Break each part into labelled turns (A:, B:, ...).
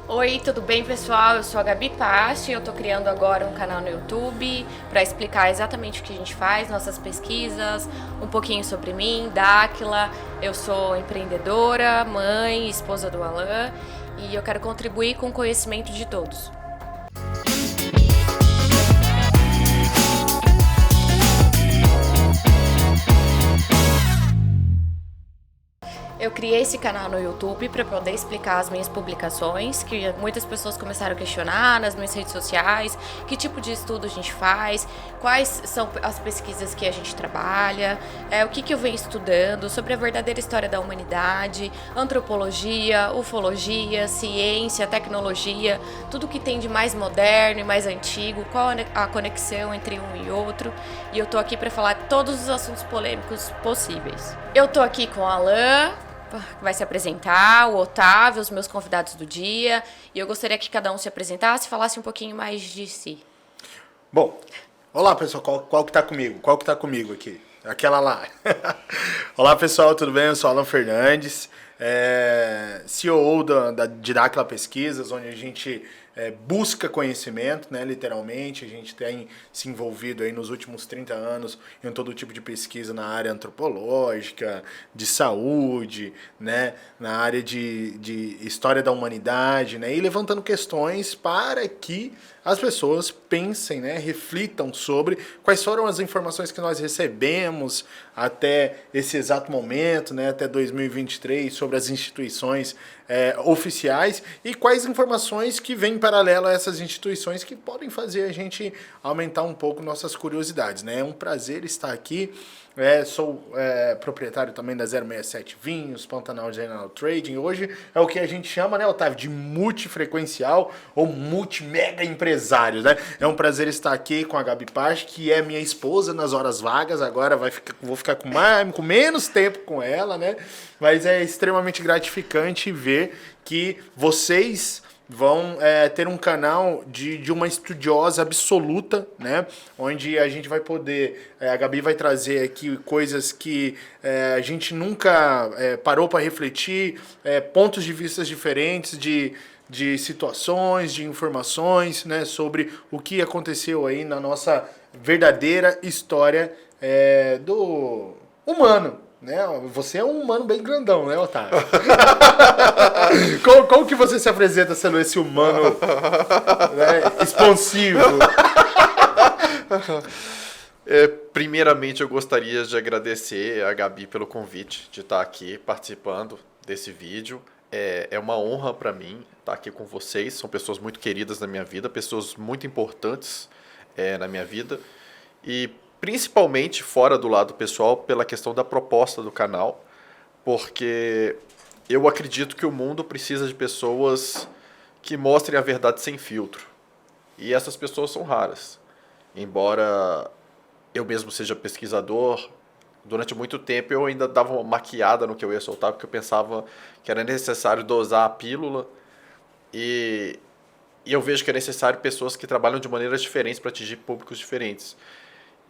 A: Oi, tudo bem, pessoal? Eu sou a Gabi Pache e eu tô criando agora um canal no YouTube para explicar exatamente o que a gente faz, nossas pesquisas, um pouquinho sobre mim, Dáquila. Eu sou empreendedora, mãe, esposa do Alan e eu quero contribuir com o conhecimento de todos. Eu criei esse canal no YouTube para poder explicar as minhas publicações, que muitas pessoas começaram a questionar nas minhas redes sociais, que tipo de estudo a gente faz, quais são as pesquisas que a gente trabalha, o que eu venho estudando sobre a verdadeira história da humanidade, antropologia, ufologia, ciência, tecnologia, tudo que tem de mais moderno e mais antigo, qual a conexão entre um e outro. E eu tô aqui para falar todos os assuntos polêmicos possíveis. Eu tô aqui com o Alan, que vai se apresentar, o Otávio, os meus convidados do dia. E eu gostaria que cada um se apresentasse e falasse um pouquinho mais de si.
B: Bom, olá pessoal, qual que tá comigo? Qual que tá comigo aqui? Aquela lá. Olá pessoal, tudo bem? Eu sou Alan Fernandes, CEO de Dáquila Pesquisas, onde a gente busca conhecimento, né, literalmente. A gente tem se envolvido aí nos últimos 30 anos em todo tipo de pesquisa na área antropológica, de saúde, né, na área de história da humanidade, né, e levantando questões para que as pessoas pensem, né, reflitam sobre quais foram as informações que nós recebemos até esse exato momento, né, até 2023, sobre as instituições oficiais e quais informações que vêm paralelo a essas instituições que podem fazer a gente aumentar um pouco nossas curiosidades, né? É um prazer estar aqui. Sou proprietário também da 067 Vinhos, Pantanal General Trading. Hoje é o que a gente chama, né, Otávio, de multifrequencial ou multimega empresário, né? É um prazer estar aqui com a Gabi Pache, que é minha esposa nas horas vagas. Agora vou ficar com menos tempo com ela, né? Mas é extremamente gratificante ver que vocês vão ter um canal de uma estudiosa absoluta, né? Onde a gente vai poder, a Gabi vai trazer aqui coisas que a gente nunca parou para refletir, pontos de vista diferentes de situações, de informações, né? Sobre o que aconteceu aí na nossa verdadeira história do humano. Né? Você é um humano bem grandão, né, Otávio? Como que você se apresenta sendo esse humano, né, expansivo?
C: Primeiramente, eu gostaria de agradecer a Gabi pelo convite de estar aqui participando desse vídeo. É uma honra para mim estar aqui com vocês. São pessoas muito queridas na minha vida, pessoas muito importantes na minha vida. E principalmente fora do lado pessoal, pela questão da proposta do canal, porque eu acredito que o mundo precisa de pessoas que mostrem a verdade sem filtro. E essas pessoas são raras. Embora eu mesmo seja pesquisador, durante muito tempo eu ainda dava uma maquiada no que eu ia soltar, porque eu pensava que era necessário dosar a pílula, e eu vejo que é necessário pessoas que trabalham de maneiras diferentes para atingir públicos diferentes.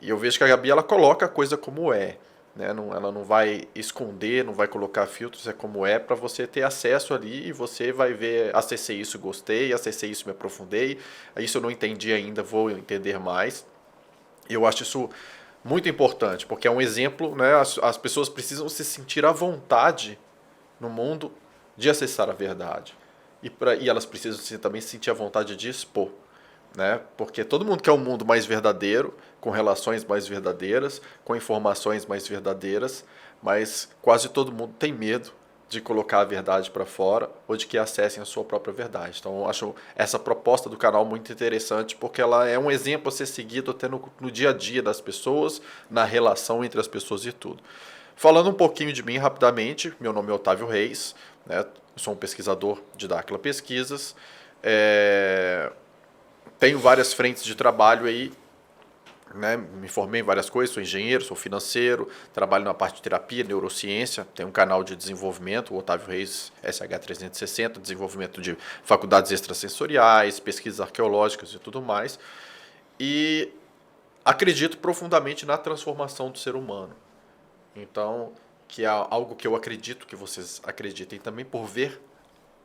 C: E eu vejo que a Gabi, ela coloca a coisa como é, né? Ela não vai esconder, não vai colocar filtros, é como é, para você ter acesso ali e você vai ver, acessei isso, gostei, acessei isso, me aprofundei, isso eu não entendi ainda, vou entender mais. E eu acho isso muito importante, porque é um exemplo, né? As pessoas precisam se sentir à vontade no mundo de acessar a verdade. E elas precisam também se sentir à vontade de expor. Né? Porque todo mundo quer um mundo mais verdadeiro, com relações mais verdadeiras, com informações mais verdadeiras, mas quase todo mundo tem medo de colocar a verdade para fora ou de que acessem a sua própria verdade. Então eu acho essa proposta do canal muito interessante, porque ela é um exemplo a ser seguido até no dia a dia das pessoas, na relação entre as pessoas e tudo. Falando um pouquinho de mim rapidamente, meu nome é Otávio Reis, né? Eu sou um pesquisador de Dáquila Pesquisas, tenho várias frentes de trabalho aí, né? Me formei em várias coisas, sou engenheiro, sou financeiro, trabalho na parte de terapia, neurociência, tenho um canal de desenvolvimento, o Otávio Reis SH360, desenvolvimento de faculdades extrasensoriais, pesquisas arqueológicas e tudo mais. E acredito profundamente na transformação do ser humano. Então, que é algo que eu acredito que vocês acreditem também, por ver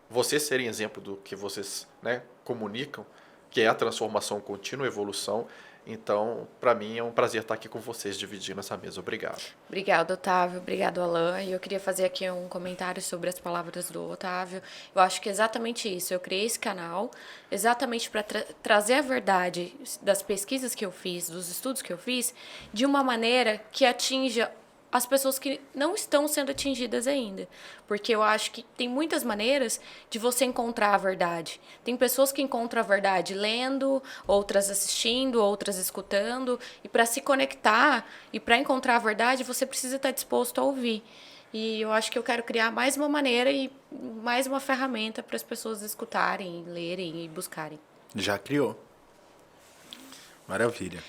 C: vocês serem exemplo do que vocês, né, comunicam, que é a transformação contínua, a evolução. Então, para mim é um prazer estar aqui com vocês, dividindo essa mesa. Obrigado.
A: Obrigado, Otávio. Obrigado, Alan. E eu queria fazer aqui um comentário sobre as palavras do Otávio. Eu acho que é exatamente isso. Eu criei esse canal exatamente para trazer a verdade das pesquisas que eu fiz, dos estudos que eu fiz, de uma maneira que atinja as pessoas que não estão sendo atingidas ainda. Porque eu acho que tem muitas maneiras de você encontrar a verdade. Tem pessoas que encontram a verdade lendo, outras assistindo, outras escutando. E para se conectar e para encontrar a verdade, você precisa estar disposto a ouvir. E eu acho que eu quero criar mais uma maneira e mais uma ferramenta para as pessoas escutarem, lerem e buscarem.
B: Já criou. Maravilha.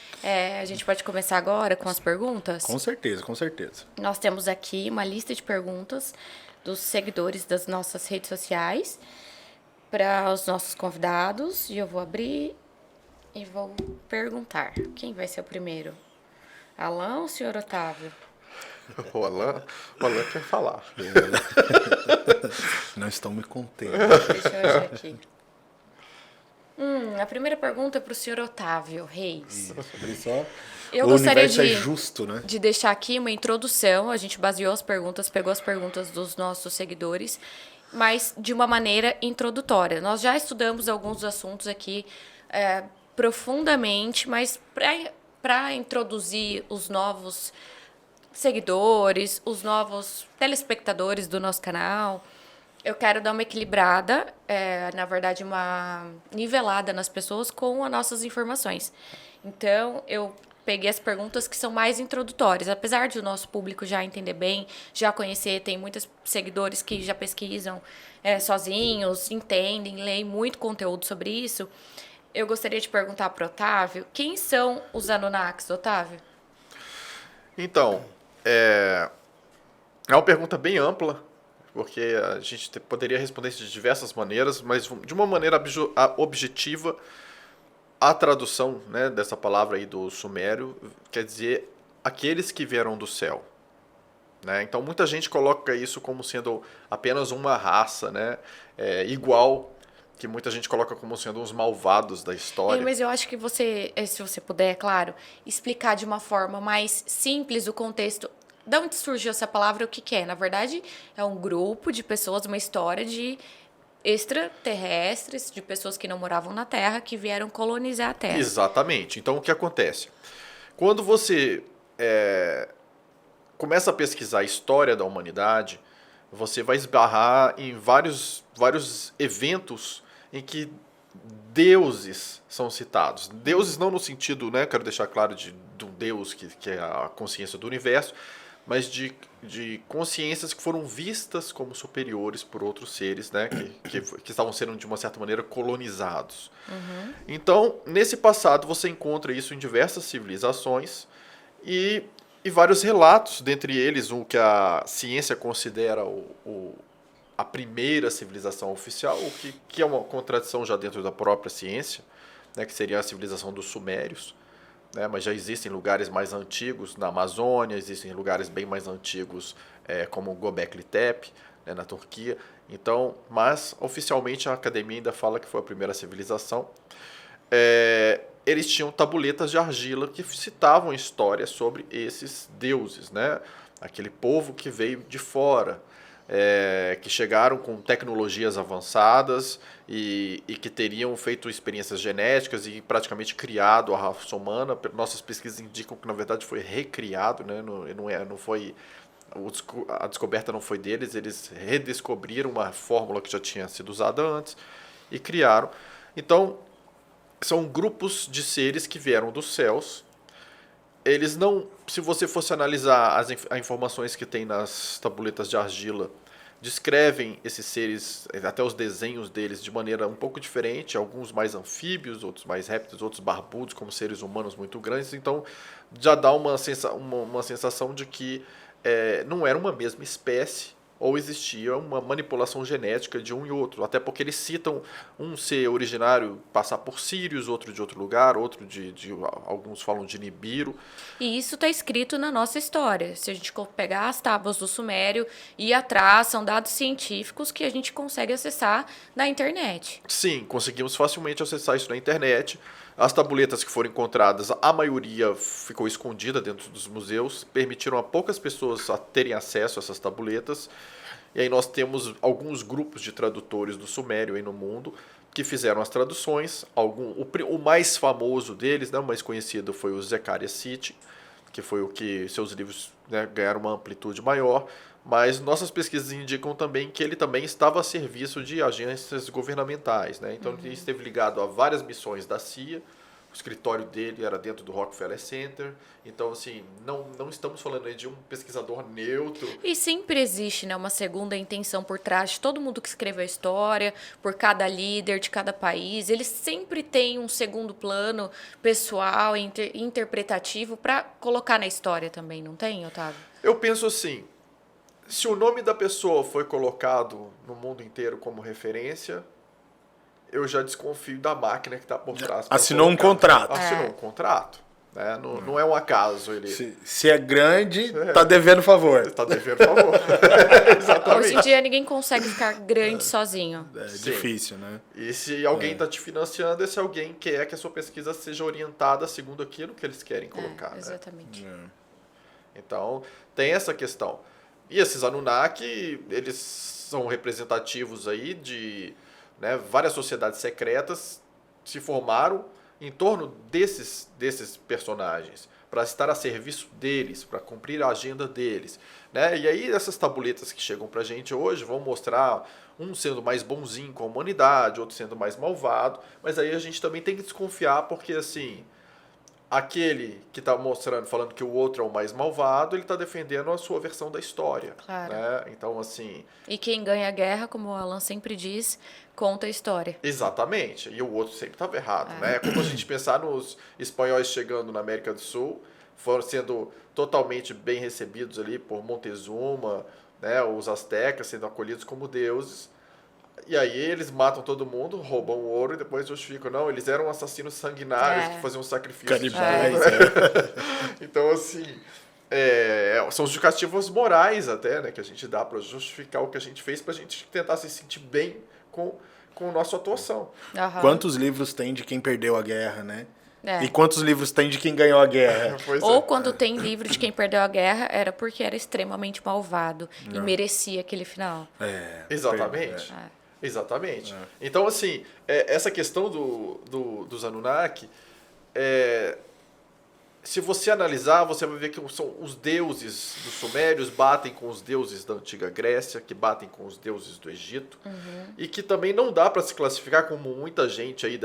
A: A gente pode começar agora com as perguntas?
B: Com certeza, com certeza.
A: Nós temos aqui uma lista de perguntas dos seguidores das nossas redes sociais para os nossos convidados. E eu vou abrir e vou perguntar. Quem vai ser o primeiro? Alan ou o senhor Otávio?
C: O Alan quer falar.
B: Não estão me contendo.
A: Deixa eu achar aqui. A primeira pergunta é para o senhor Otávio Reis.
B: Olha só.
A: Eu
B: O
A: gostaria
B: universo é justo, né?
A: de deixar aqui uma introdução. A gente baseou as perguntas, pegou as perguntas dos nossos seguidores, mas de uma maneira introdutória. Nós já estudamos alguns assuntos aqui profundamente, mas para introduzir os novos seguidores, os novos telespectadores do nosso canal, eu quero dar uma equilibrada, na verdade, uma nivelada nas pessoas com as nossas informações. Então, eu peguei as perguntas que são mais introdutórias. Apesar de o nosso público já entender bem, já conhecer, tem muitos seguidores que já pesquisam sozinhos, entendem, leem muito conteúdo sobre isso. Eu gostaria de perguntar para o Otávio, quem são os Anunnakis, Otávio?
C: Então, é uma pergunta bem ampla, porque a gente poderia responder isso de diversas maneiras, mas de uma maneira objetiva, a tradução, né, dessa palavra aí do sumério quer dizer aqueles que vieram do céu. Né? Então muita gente coloca isso como sendo apenas uma raça, né, igual que muita gente coloca como sendo uns malvados da história.
A: Mas eu acho que você, se você puder, claro, explicar de uma forma mais simples o contexto. De onde surgiu essa palavra, o que é? Na verdade, é um grupo de pessoas, uma história de extraterrestres, de pessoas que não moravam na Terra, que vieram colonizar a Terra.
C: Exatamente. Então, o que acontece? Quando você começa a pesquisar a história da humanidade, você vai esbarrar em vários eventos em que deuses são citados. Deuses não no sentido, né, quero deixar claro, de um deus que é a consciência do universo, mas de consciências que foram vistas como superiores por outros seres, né, que estavam sendo, de uma certa maneira, colonizados. Uhum. Então, nesse passado, você encontra isso em diversas civilizações e vários relatos, dentre eles o que a ciência considera a primeira civilização oficial, o que é uma contradição já dentro da própria ciência, né, que seria a civilização dos sumérios. Né, mas já existem lugares mais antigos na Amazônia, existem lugares bem mais antigos como Göbekli Tepe, né, na Turquia. Então, mas oficialmente a academia ainda fala que foi a primeira civilização. Eles tinham tabuletas de argila que citavam histórias sobre esses deuses, né? Aquele povo que veio de fora, que chegaram com tecnologias avançadas e que teriam feito experiências genéticas e praticamente criado a raça humana. Nossas pesquisas indicam que, na verdade, foi recriado, né? Não foi, a descoberta não foi deles, eles redescobriram uma fórmula que já tinha sido usada antes e criaram. Então, são grupos de seres que vieram dos céus. Eles não, se você fosse analisar as informações que tem nas tabuletas de argila, descrevem esses seres, até os desenhos deles, de maneira um pouco diferente, alguns mais anfíbios, outros mais répteis, outros barbudos, como seres humanos muito grandes. Então, já dá uma sensação de que não era uma mesma espécie, ou existia uma manipulação genética de um e outro. Até porque eles citam um ser originário passar por Sírios, outro de outro lugar, outro alguns falam de Nibiru.
A: E isso está escrito na nossa história. Se a gente pegar as tábuas do Sumério e ir atrás, são dados científicos que a gente consegue acessar na internet.
C: Sim, conseguimos facilmente acessar isso na internet. As tabuletas que foram encontradas, a maioria ficou escondida dentro dos museus, permitiram a poucas pessoas a terem acesso a essas tabuletas. E aí nós temos alguns grupos de tradutores do Sumério aí no mundo que fizeram as traduções. O mais famoso deles, né, o mais conhecido, foi o Zecharia Sitchin, que foi o que seus livros, né, ganharam uma amplitude maior. Mas nossas pesquisas indicam também que ele também estava a serviço de agências governamentais, né? Então ele esteve ligado a várias missões da CIA, o escritório dele era dentro do Rockefeller Center. Então, assim, não estamos falando aí de um pesquisador neutro.
A: E sempre existe, né, uma segunda intenção por trás de todo mundo que escreveu a história, por cada líder de cada país. Eles sempre têm um segundo plano pessoal, interpretativo para colocar na história também, não tem, Otávio?
C: Eu penso assim, se o nome da pessoa foi colocado no mundo inteiro como referência, eu já desconfio da máquina que está por trás.
B: Assinou um contrato.
C: Assinou um contrato. Né? Não é um acaso. Ele
B: se é grande, tá devendo favor.
C: Está devendo favor. Exatamente.
A: Hoje em dia ninguém consegue ficar grande sozinho.
B: É difícil, né?
C: E se alguém está te financiando, esse alguém quer que a sua pesquisa seja orientada segundo aquilo que eles querem colocar.
A: Exatamente.
C: Né? Então, tem essa questão. E esses Anunnaki, eles são representativos aí de, né, várias sociedades secretas se formaram em torno desses personagens, para estar a serviço deles, para cumprir a agenda deles. Né? E aí essas tabuletas que chegam para a gente hoje vão mostrar um sendo mais bonzinho com a humanidade, outro sendo mais malvado, mas aí a gente também tem que desconfiar, porque assim, aquele que está falando que o outro é o mais malvado, ele está defendendo a sua versão da história.
A: Claro.
C: Né? Então, assim...
A: E quem ganha a guerra, como o Alan sempre diz, conta a história.
C: Exatamente. E o outro sempre estava errado. Né? É como a gente pensar nos espanhóis chegando na América do Sul, foram sendo totalmente bem recebidos ali por Montezuma, né? Os astecas sendo acolhidos como deuses. E aí eles matam todo mundo, roubam o ouro e depois justificam. Não, eles eram assassinos sanguinários que faziam sacrifícios.
B: Canibais,
C: Então, assim, são justificativos morais até, né? Que a gente dá para justificar o que a gente fez, pra gente tentar se sentir bem com a nossa atuação.
B: Quantos livros tem de quem perdeu a guerra, né?
A: É.
B: E quantos livros tem de quem ganhou a guerra?
A: Ou quando tem livro de quem perdeu a guerra, era porque era extremamente malvado e merecia aquele final.
C: Exatamente. Exatamente. Então, assim, essa questão dos Anunnaki, se você analisar, você vai ver que são os deuses dos Sumérios batem com os deuses da Antiga Grécia, que batem com os deuses do Egito, e que também não dá para se classificar como muita gente aí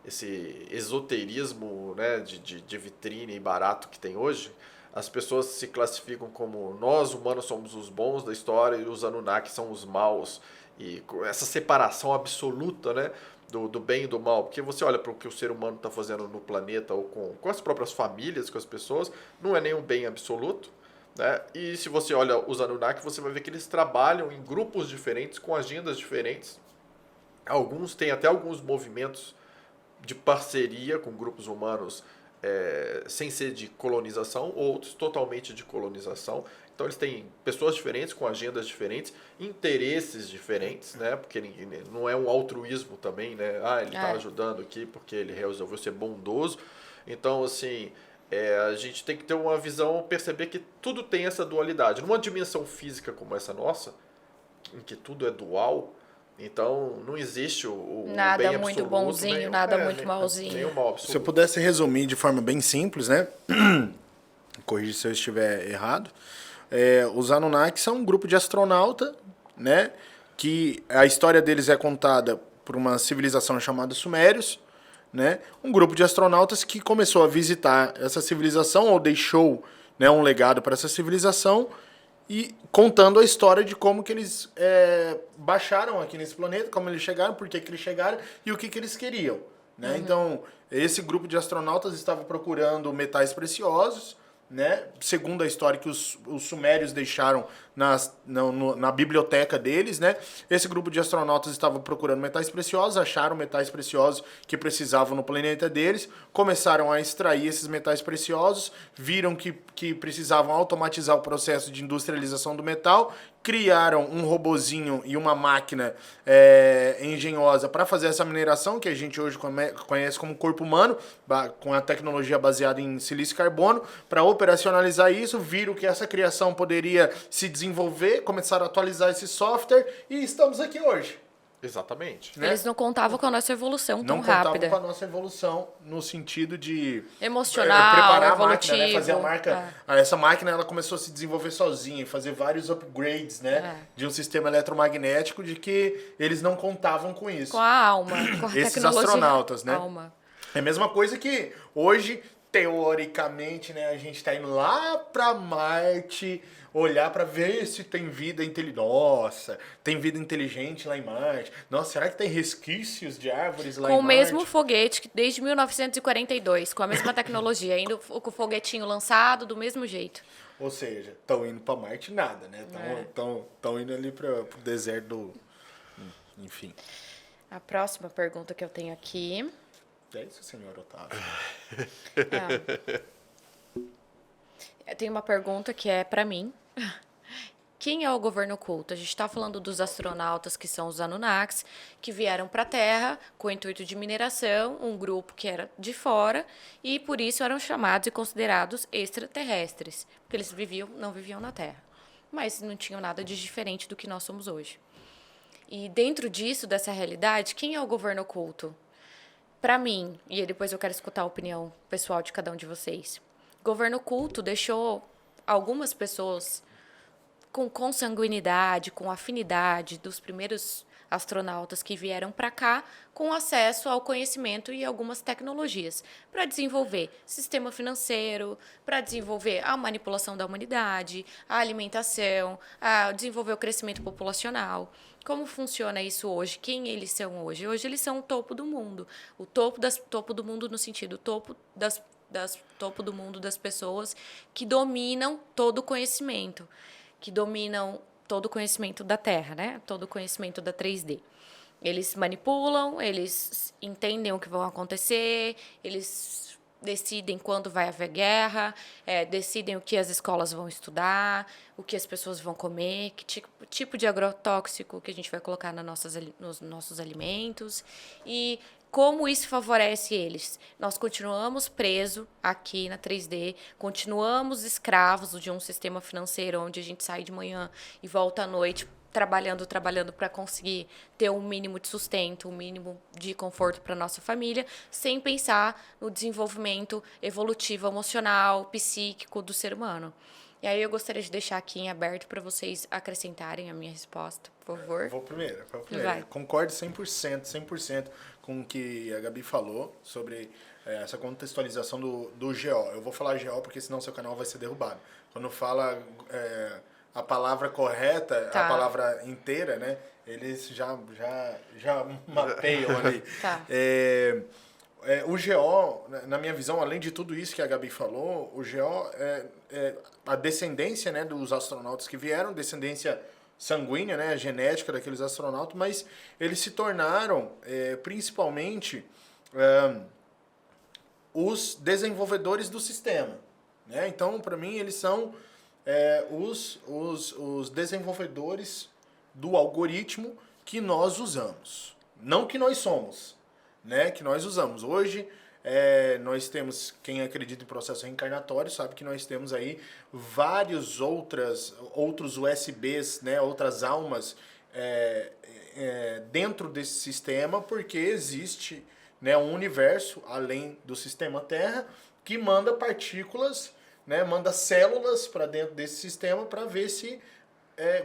C: esse esoterismo, né, de vitrine e barato que tem hoje. As pessoas se classificam como nós, humanos, somos os bons da história e os Anunnaki são os maus. E essa separação absoluta, né, do bem e do mal. Porque você olha para o que o ser humano está fazendo no planeta ou com as próprias famílias, com as pessoas, não é nenhum bem absoluto. Né? E se você olha os Anunnaki, você vai ver que eles trabalham em grupos diferentes, com agendas diferentes. Alguns têm até alguns movimentos de parceria com grupos humanos sem ser de colonização, outros totalmente de colonização. Então eles têm pessoas diferentes, com agendas diferentes, interesses diferentes, né? Porque não é um altruísmo também, né? Ele está ajudando aqui porque ele resolveu ser bondoso. Então, assim, a gente tem que ter uma visão, perceber que tudo tem essa dualidade. Numa dimensão física como essa nossa, em que tudo é dual, então não existe o
A: nada
C: bem
A: muito
C: absoluto,
A: bonzinho, nada muito malzinho.
C: Nem o mal absoluto.
B: Se eu pudesse resumir de forma bem simples, né? Corrija se eu estiver errado. Os Anunnaki são um grupo de astronauta, né? Que a história deles é contada por uma civilização chamada Sumérios, né? Um grupo de astronautas que começou a visitar essa civilização ou deixou, né, um legado para essa civilização e contando a história de como que eles baixaram aqui nesse planeta, como eles chegaram, por que eles chegaram e o que eles queriam, né? Então, esse grupo de astronautas estava procurando metais preciosos, né? Segundo a história que os sumérios deixaram na biblioteca deles, né? Esse grupo de astronautas estava procurando metais preciosos, acharam metais preciosos que precisavam no planeta deles, começaram a extrair esses metais preciosos, viram que precisavam automatizar o processo de industrialização do metal, criaram um robozinho e uma máquina engenhosa para fazer essa mineração, que a gente hoje conhece como corpo humano, com a tecnologia baseada em silício e carbono, para operacionalizar isso, viram que essa criação poderia se desenvolver, começaram a atualizar esse software e estamos aqui hoje.
C: Exatamente.
B: Né?
A: Eles não contavam com a nossa evolução tão
B: Não
A: rápida.
B: contavam com a nossa evolução no sentido de
A: emocional,
B: preparar
A: evolutivo.
B: a máquina, né? Fazer a marca. Essa máquina ela começou a se desenvolver sozinha, fazer vários upgrades, né? De um sistema eletromagnético de que eles não contavam com isso.
A: Com a alma, com a
B: Esses
A: tecnologia.
B: astronautas, né?
A: Alma.
B: É a mesma coisa que hoje, teoricamente, né, a gente está indo lá para Marte, olhar para ver se tem vida inteligente. Nossa, tem vida inteligente lá em Marte. Nossa, será que tem resquícios de árvores lá em
A: Com o
B: Marte?
A: mesmo foguete que desde 1942, com a mesma tecnologia, ainda com o foguetinho lançado do mesmo jeito.
B: Ou seja, estão indo para Marte nada, né? Estão indo ali para o deserto do... Enfim.
A: A próxima pergunta que eu tenho aqui...
B: É isso, senhor Otávio.
A: Eu tenho uma pergunta que é para mim. Quem é o governo oculto? A gente está falando dos astronautas que são os Anunnakis, que vieram para a Terra com o intuito de mineração, um grupo que era de fora, e por isso eram chamados e considerados extraterrestres, porque eles não viviam na Terra, mas não tinham nada de diferente do que nós somos hoje. E dentro disso, dessa realidade, quem é o governo oculto? Para mim, e depois eu quero escutar a opinião pessoal de cada um de vocês, governo oculto deixou algumas pessoas com consanguinidade, com afinidade dos primeiros astronautas que vieram para cá, com acesso ao conhecimento e algumas tecnologias para desenvolver sistema financeiro, para desenvolver a manipulação da humanidade, a alimentação, a desenvolver o crescimento populacional. Como funciona isso hoje? Quem eles são hoje? Hoje eles são o topo do mundo. O topo do mundo no sentido topo do mundo das pessoas que dominam todo o conhecimento, que dominam todo o conhecimento da Terra, né? Todo o conhecimento da 3D. Eles manipulam, eles entendem o que vai acontecer, eles decidem quando vai haver guerra, decidem o que as escolas vão estudar, o que as pessoas vão comer, que tipo de agrotóxico que a gente vai colocar nos nossos alimentos e como isso favorece eles. Nós continuamos presos aqui na 3D, continuamos escravos de um sistema financeiro onde a gente sai de manhã e volta à noite trabalhando para conseguir ter um mínimo de sustento, um mínimo de conforto para nossa família, sem pensar no desenvolvimento evolutivo, emocional, psíquico do ser humano. E aí eu gostaria de deixar aqui em aberto para vocês acrescentarem a minha resposta, por favor.
B: Vou primeiro.
A: Vai.
B: Concordo 100% com o que a Gabi falou sobre essa contextualização do GO. Eu vou falar GO porque senão seu canal vai ser derrubado. Quando fala... a palavra correta,
A: tá.
B: A palavra inteira, né? Eles já mapeiam ali.
A: Tá.
B: O GO, na minha visão, além de tudo isso que a Gabi falou, o GO é a descendência, né, dos astronautas que vieram, descendência sanguínea, né, genética daqueles astronautas, mas eles se tornaram principalmente os desenvolvedores do sistema. Né? Então, para mim, eles são... os desenvolvedores do algoritmo que nós usamos. Não que nós somos, né? Que nós usamos. Hoje, nós temos, quem acredita em processo reencarnatório, sabe que nós temos aí vários outros USBs, né? Outras almas dentro desse sistema, porque existe, né, um universo além do sistema Terra que manda partículas, né, manda células para dentro desse sistema para ver se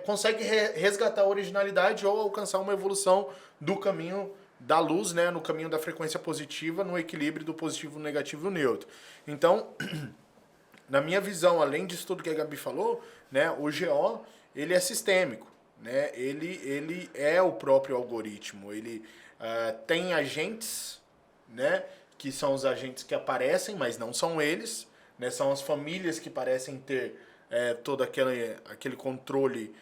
B: consegue resgatar a originalidade ou alcançar uma evolução do caminho da luz, né, no caminho da frequência positiva, no equilíbrio do positivo, negativo e o neutro. Então, na minha visão, além disso tudo que a Gabi falou, né, o GO ele é sistêmico. Né, ele é o próprio algoritmo. Ele tem agentes, né, que são os agentes que aparecem, mas não são eles. Né, são as famílias que parecem ter todo aquele controle,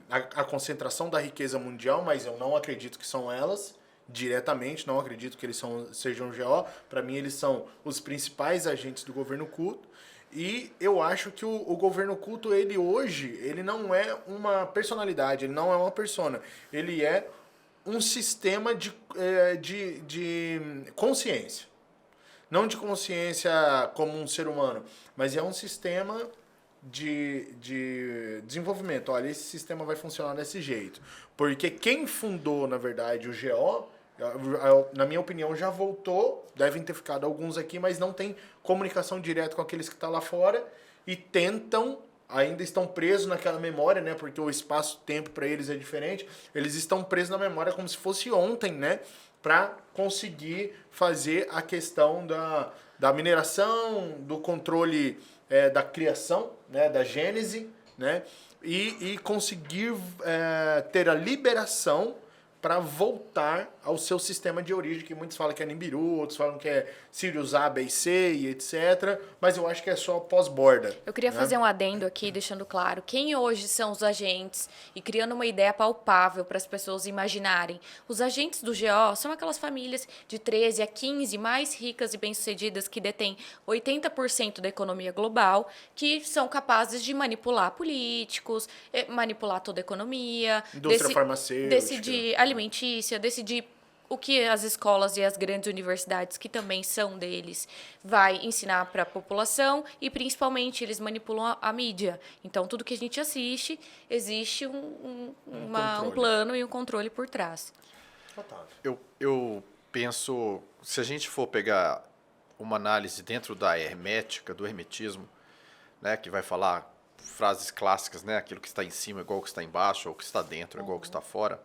B: a concentração da riqueza mundial, mas eu não acredito que são elas diretamente, não acredito que eles sejam GO. Para mim, eles são os principais agentes do governo oculto. E eu acho que o governo oculto, ele hoje, ele não é uma personalidade, ele não é uma persona. Ele é um sistema de consciência. Não de consciência como um ser humano, mas é um sistema de desenvolvimento. Olha, esse sistema vai funcionar desse jeito. Porque quem fundou, na verdade, o GO, na minha opinião, já voltou. Devem ter ficado alguns aqui, mas não tem comunicação direta com aqueles que estão lá fora e tentam, ainda estão presos naquela memória, né? Porque o espaço-tempo para eles é diferente. Eles estão presos na memória como se fosse ontem, né? Para conseguir fazer a questão da mineração, do controle da criação, né? Da gênese, né? E conseguir ter a liberação para voltar ao seu sistema de origem, que muitos falam que é Nibiru, outros falam que é Sirius A, B e C e etc. Mas eu acho que é só pós-borda.
A: Eu queria fazer um adendo aqui, deixando claro, quem hoje são os agentes e criando uma ideia palpável para as pessoas imaginarem. Os agentes do GO são aquelas famílias de 13 a 15 mais ricas e bem-sucedidas que detêm 80% da economia global, que são capazes de manipular políticos, manipular toda a economia,
B: Indústria farmacêutica,
A: decidir alimentícia, decidir o que as escolas e as grandes universidades, que também são deles, vai ensinar para a população e, principalmente, eles manipulam a mídia. Então, tudo que a gente assiste, existe um plano e um controle por trás.
C: Eu penso, se a gente for pegar uma análise dentro da hermética, do hermetismo, né, que vai falar frases clássicas, né, aquilo que está em cima é igual ao que está embaixo, ou o que está dentro é igual ao que está fora.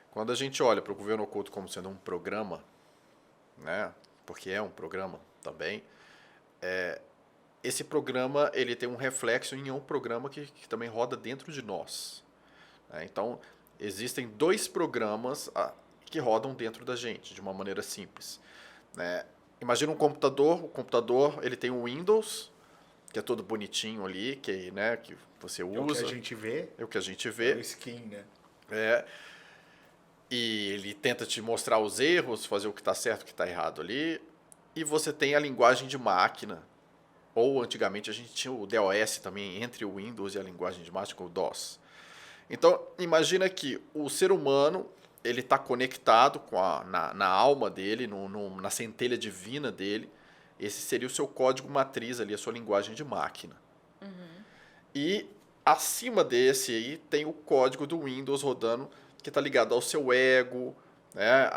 C: Quando a gente olha para o governo oculto como sendo um programa, né, porque é um programa também, esse programa ele tem um reflexo em um programa que também roda dentro de nós. Né? Então, existem dois programas que rodam dentro da gente, de uma maneira simples. Né? Imagina um computador, o computador ele tem um Windows, que é todo bonitinho ali, que você usa. É o que a
B: gente vê.
C: É o que a gente vê.
B: É o skin, né?
C: E ele tenta te mostrar os erros, fazer o que está certo, o que está errado ali. E você tem a linguagem de máquina. Ou antigamente a gente tinha o DOS também, entre o Windows e a linguagem de máquina, o DOS. Então, imagina que o ser humano ele está conectado na alma dele, na centelha divina dele. Esse seria o seu código matriz ali, a sua linguagem de máquina. Uhum. E acima desse aí tem o código do Windows rodando, que está ligado ao seu ego, né,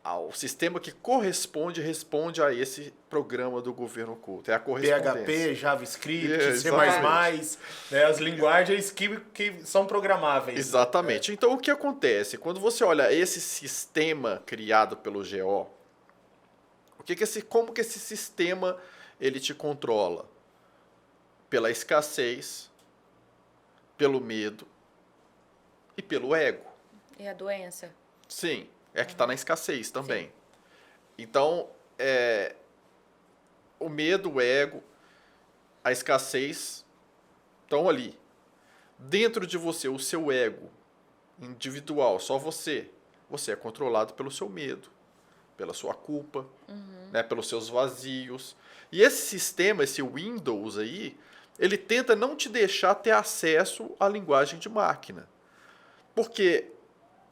C: ao sistema que responde a esse programa do governo oculto. É a correspondência.
B: PHP, JavaScript, C++, né, as linguagens que são programáveis.
C: Exatamente. Então, o que acontece? Quando você olha esse sistema criado pelo GO, como que esse sistema ele te controla? Pela escassez, pelo medo e pelo ego.
A: E a doença?
C: Sim, que está na escassez também. Sim. Então, o medo, o ego, a escassez estão ali. Dentro de você, o seu ego individual, só você é controlado pelo seu medo, pela sua culpa, né, pelos seus vazios. E esse sistema, esse Windows aí, ele tenta não te deixar ter acesso à linguagem de máquina. Porque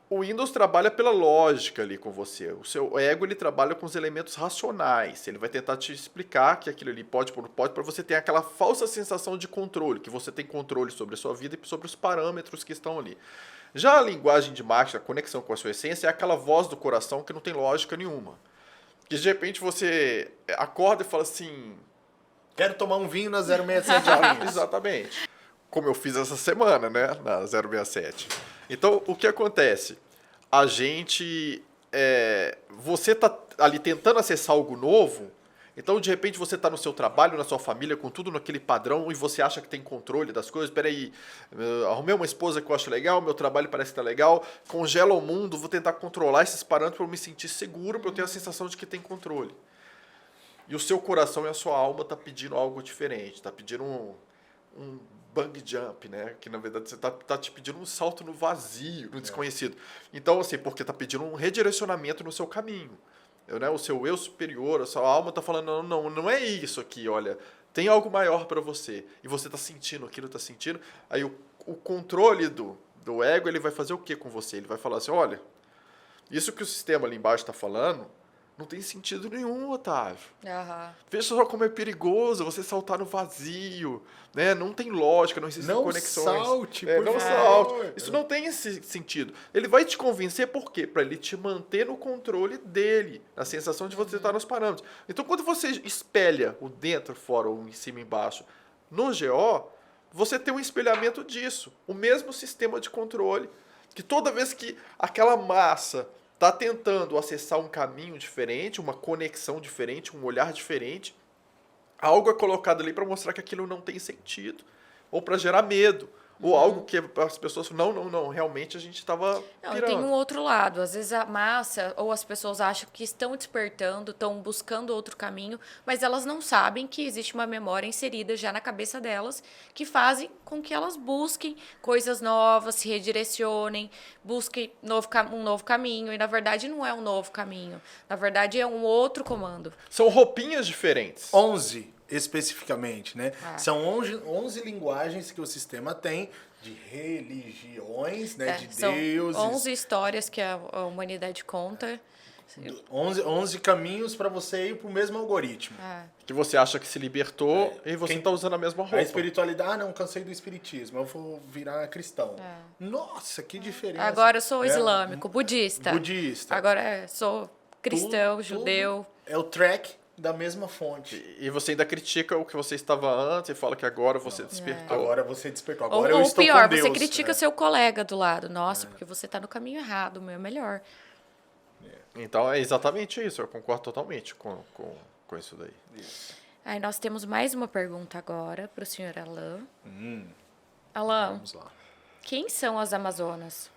C: o Windows trabalha pela lógica ali com você. O seu ego ele trabalha com os elementos racionais. Ele vai tentar te explicar que aquilo ali pode ou não pode, para você ter aquela falsa sensação de controle, que você tem controle sobre a sua vida e sobre os parâmetros que estão ali. Já a linguagem de máquina, a conexão com a sua essência, é aquela voz do coração que não tem lógica nenhuma. Que de repente você acorda e fala assim...
B: Quero tomar um vinho na 067 Vinhos.
C: Exatamente. Como eu fiz essa semana, né? Na 067. Então, o que acontece? A gente... você está ali tentando acessar algo novo, então, de repente, você está no seu trabalho, na sua família, com tudo naquele padrão, e você acha que tem controle das coisas. Peraí, arrumei uma esposa que eu acho legal, meu trabalho parece que está legal, congela o mundo, vou tentar controlar esses parâmetros para eu me sentir seguro, para eu ter a sensação de que tem controle. E o seu coração e a sua alma tá pedindo algo diferente, tá pedindo um bang jump, né? Que na verdade você tá te pedindo um salto no vazio, no desconhecido. Então, assim, porque tá pedindo um redirecionamento no seu caminho. Né? O seu eu superior, a sua alma tá falando, não é isso aqui, olha, tem algo maior para você. E você tá sentindo aquilo, tá sentindo. Aí o controle do ego, ele vai fazer o que com você? Ele vai falar assim, olha, isso que o sistema ali embaixo tá falando, não tem sentido nenhum, Otávio.
A: Aham.
C: Veja só como é perigoso você saltar no vazio, né? Não tem lógica, não existem
B: Não
C: conexões.
B: salte, por
C: não
B: favor.
C: salte. Isso não tem esse sentido. Ele vai te convencer por quê? Para ele te manter no controle dele, na sensação de você estar nos parâmetros. Então, quando você espelha o dentro, fora, ou em cima e embaixo, no GO, você tem um espelhamento disso. O mesmo sistema de controle, que toda vez que aquela massa está tentando acessar um caminho diferente, uma conexão diferente, um olhar diferente, algo é colocado ali para mostrar que aquilo não tem sentido, ou para gerar medo, ou algo que as pessoas falam, não, realmente a gente estava
A: Não, e
C: pirando.
A: tem um outro lado. Às vezes a massa ou as pessoas acham que estão despertando, estão buscando outro caminho, mas elas não sabem que existe uma memória inserida já na cabeça delas que fazem com que elas busquem coisas novas, se redirecionem, busquem um novo caminho. E na verdade não é um novo caminho. Na verdade é um outro comando.
C: São roupinhas diferentes.
B: 11 especificamente, né?
A: Ah.
B: São 11 linguagens que o sistema tem de religiões, né? De
A: São
B: deuses.
A: 11 histórias que a humanidade conta.
B: 11 caminhos para você ir pro mesmo algoritmo.
C: Que você acha que se libertou e você
B: Quem-
C: está usando a mesma roupa.
B: A espiritualidade, não, cansei do espiritismo, eu vou virar cristão. Nossa, que diferença.
A: Agora eu sou
B: É,
A: islâmico, budista.
B: budista.
A: Agora sou cristão,
B: Tudo
A: judeu.
B: É o track da mesma fonte.
C: E você ainda critica o que você estava antes e fala que agora você despertou.
B: Agora você despertou.
A: Ou,
B: Agora eu
A: ou
B: estou
A: pior,
B: com Deus.
A: você critica
B: né?
A: seu colega do lado. Nossa, porque você tá no caminho errado, o meu é melhor.
C: Então é exatamente isso, eu concordo totalmente com isso daí.
A: Aí nós temos mais uma pergunta agora para o senhor Alain. Alain,
B: Vamos lá.
A: quem são as Amazonas?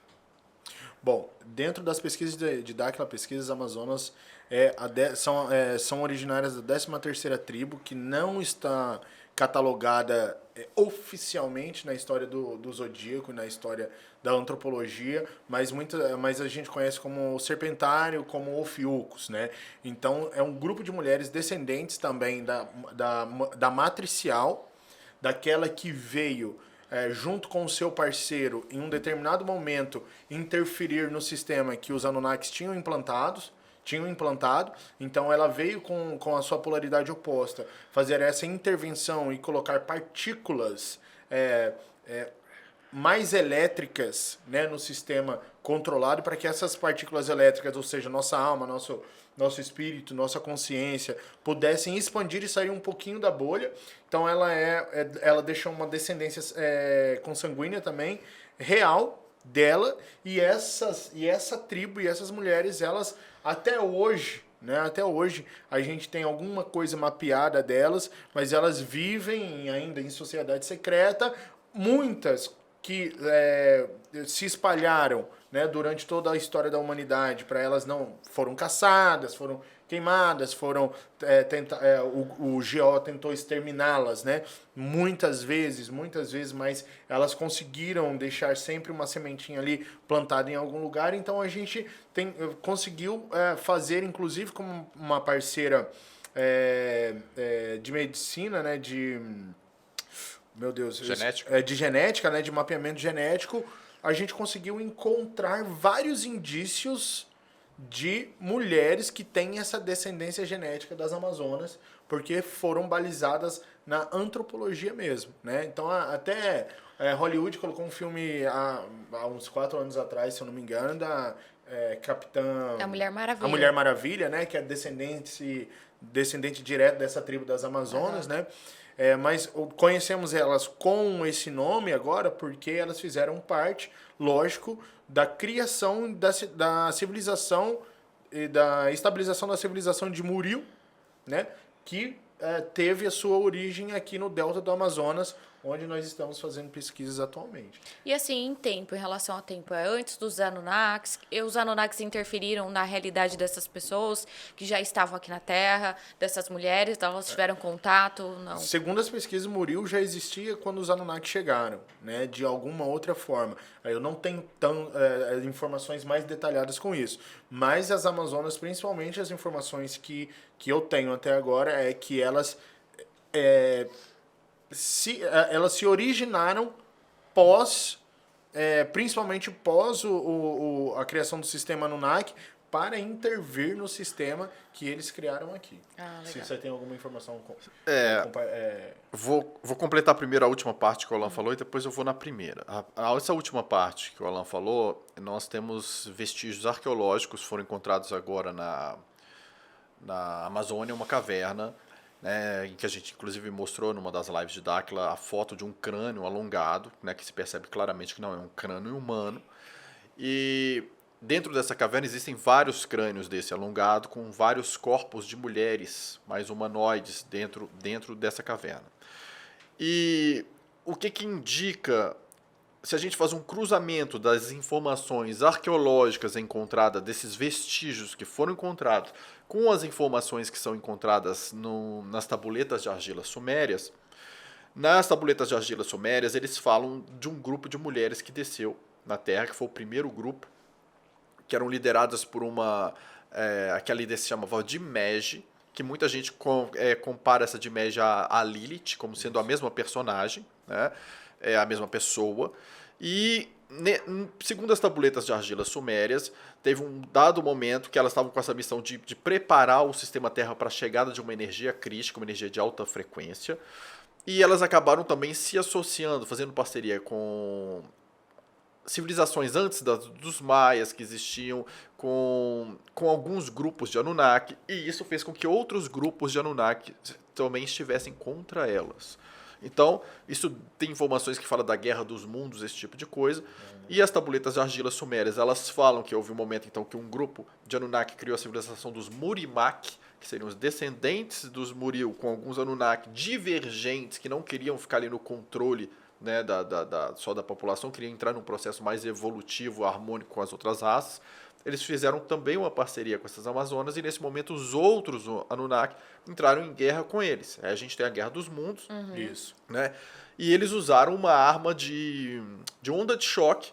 B: Bom, dentro das pesquisas de Dáquila Pesquisas Amazonas, são originárias da 13ª tribo, que não está catalogada oficialmente na história do Zodíaco, na história da antropologia, mas a gente conhece como o Serpentário, como Ofiucos, né? Então, é um grupo de mulheres descendentes também da matricial, daquela que veio junto com o seu parceiro, em um determinado momento, interferir no sistema que os Anunnakis tinham implantado, então ela veio com a sua polaridade oposta, fazer essa intervenção e colocar partículas mais elétricas, né, no sistema controlado, para que essas partículas elétricas, ou seja, nossa alma, nosso espírito, nossa consciência, pudessem expandir e sair um pouquinho da bolha. Então ela deixou uma descendência consanguínea também, real dela, e essa tribo e essas mulheres, elas até hoje, né, até hoje a gente tem alguma coisa mapeada delas, mas elas vivem ainda em sociedade secreta, muitas que se espalharam, né, durante toda a história da humanidade, para elas não foram caçadas, foram queimadas, o GO tentou exterminá-las, né, muitas vezes, mas elas conseguiram deixar sempre uma sementinha ali plantada em algum lugar. Então a gente conseguiu fazer, inclusive com uma parceira de medicina, né, meu Deus,
C: Genética?
B: De genética, né, de mapeamento genético, a gente conseguiu encontrar vários indícios de mulheres que têm essa descendência genética das Amazonas, porque foram balizadas na antropologia mesmo, né? Então até Hollywood colocou um filme há uns 4 anos atrás, se eu não me engano, da Capitã...
A: A Mulher Maravilha.
B: A Mulher Maravilha, né? Que é descendente direto dessa tribo das Amazonas, né? Mas conhecemos elas com esse nome agora porque elas fizeram parte, lógico, da criação da civilização e da estabilização da civilização de Muriel, né? Que teve a sua origem aqui no delta do Amazonas, onde nós estamos fazendo pesquisas atualmente.
A: E assim, em relação ao tempo, é antes dos Anunnakis, e os Anunnakis interferiram na realidade dessas pessoas que já estavam aqui na Terra, dessas mulheres, elas tiveram contato, não?
B: Segundo as pesquisas, Muril já existia quando os Anunnaki chegaram, né, de alguma outra forma. Eu não tenho informações mais detalhadas com isso, mas as Amazonas, principalmente as informações que eu tenho até agora, é que elas se originaram principalmente pós a criação do sistema Anunnaki, para intervir no sistema que eles criaram aqui. Se você tem alguma informação...
C: Vou completar primeiro a última parte que o Alan falou e depois eu vou na primeira. Essa última parte que o Alan falou, nós temos vestígios arqueológicos, foram encontrados agora na Amazônia, uma caverna, né, em que a gente inclusive mostrou numa das lives de Dáquila a foto de um crânio alongado, né, que se percebe claramente que não é um crânio humano. E dentro dessa caverna existem vários crânios desse alongado, com vários corpos de mulheres mais humanoides dentro dessa caverna. E o que indica, se a gente faz um cruzamento das informações arqueológicas encontradas, desses vestígios que foram encontrados, com as informações que são encontradas nas tabuletas de argila sumérias, nas tabuletas de argila sumérias eles falam de um grupo de mulheres que desceu na Terra, que foi o primeiro grupo, que eram lideradas por que a líder se chamava Dimeji, que muita gente compara essa Dimeji a Lilith, como sendo a mesma personagem, né? A mesma pessoa. E, segundo as tabuletas de argila sumérias, teve um dado momento que elas estavam com essa missão de preparar o sistema Terra para a chegada de uma energia crítica, uma energia de alta frequência, e elas acabaram também se associando, fazendo parceria com civilizações antes dos maias que existiam, com alguns grupos de Anunnaki, e isso fez com que outros grupos de Anunnaki também estivessem contra elas. Então, isso tem informações que falam da Guerra dos Mundos, esse tipo de coisa. E as tabuletas de argila sumérias, elas falam que houve um momento então que um grupo de Anunnaki criou a civilização dos Murimaki, que seriam os descendentes dos Muril, com alguns Anunnaki divergentes que não queriam ficar ali no controle, né, só da população, queriam entrar num processo mais evolutivo, harmônico com as outras raças. Eles fizeram também uma parceria com essas Amazonas e nesse momento os outros Anunnaki entraram em guerra com eles. Aí a gente tem a Guerra dos Mundos.
B: Isso.
C: Né? E eles usaram uma arma de onda de choque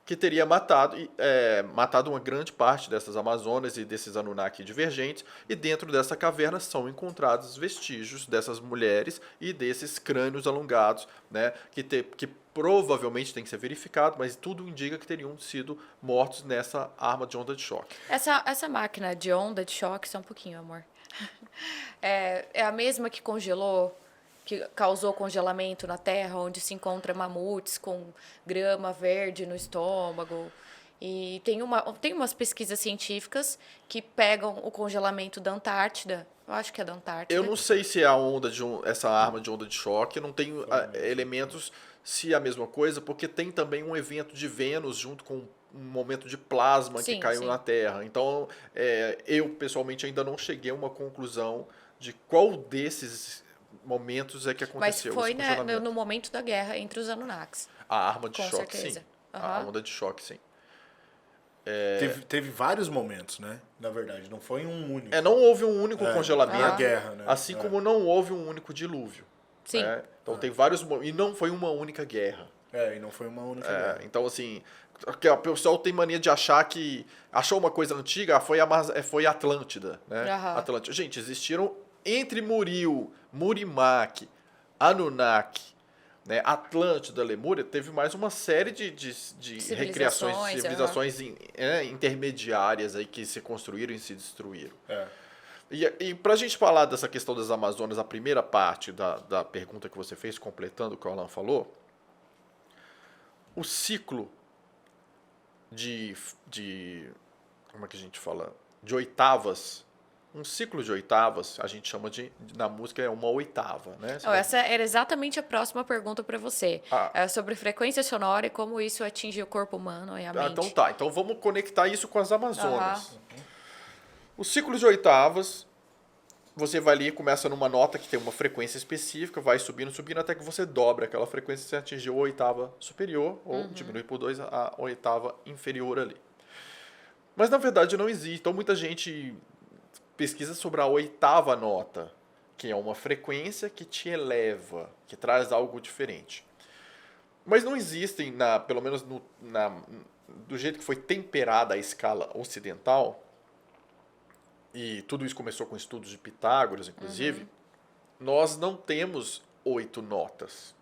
C: que teria matado uma grande parte dessas Amazonas e desses Anunnaki divergentes, e dentro dessa caverna são encontrados vestígios dessas mulheres e desses crânios alongados, né, que provavelmente tem que ser verificado, mas tudo indica que teriam sido mortos nessa arma de onda de choque.
A: Essa máquina de onda de choque, só um pouquinho, amor, é a mesma que congelou, que causou congelamento na Terra, onde se encontra mamutes com grama verde no estômago. E tem umas pesquisas científicas que pegam o congelamento da Antártida. Eu acho que é da Antártida.
C: Eu não sei se é essa arma de onda de choque, eu não tenho elementos se é a mesma coisa, porque tem também um evento de Vênus junto com um momento de plasma que caiu na Terra. Então, eu pessoalmente ainda não cheguei a uma conclusão de qual desses momentos é que aconteceu.
A: Mas foi no momento da guerra entre os Anunnakis.
C: A arma de
A: com
C: choque,
A: certeza.
C: Sim. A onda de choque, sim.
B: Teve vários momentos, né? Na verdade, não foi um único.
C: Não houve um único congelamento.
B: Na guerra, né?
C: Assim como não houve um único dilúvio.
A: Sim.
C: Então tem vários... E não foi uma única guerra.
B: E não foi uma única guerra.
C: Então, assim... O pessoal tem mania de achar que... Achou uma coisa antiga, foi Atlântida, né? Atlântida. Gente, existiram entre Muril, Murimaki, Anunnaki, né, Atlântida, Lemúria, teve mais uma série de civilizações intermediárias aí que se construíram e se destruíram. E para a gente falar dessa questão das Amazonas, a primeira parte da pergunta que você fez, completando o que o Alan falou, o ciclo como é que a gente fala? De oitavas. Um ciclo de oitavas, a gente chama na música, é uma oitava, né?
A: Essa era exatamente a próxima pergunta para você. É sobre frequência sonora e como isso atinge o corpo humano e a mente.
C: Então tá, então vamos conectar isso com as Amazonas. O ciclo de oitavas você vai ali e começa numa nota que tem uma frequência específica, vai subindo, subindo, até que você dobra aquela frequência e você atingiu a oitava superior, ou diminui por 2 a oitava inferior ali. Mas na verdade não existe. Então muita gente pesquisa sobre a oitava nota, que é uma frequência que te eleva, que traz algo diferente. Mas não existem, pelo menos do jeito que foi temperada a escala ocidental, e tudo isso começou com estudos de Pitágoras, inclusive, nós não temos 8 notas.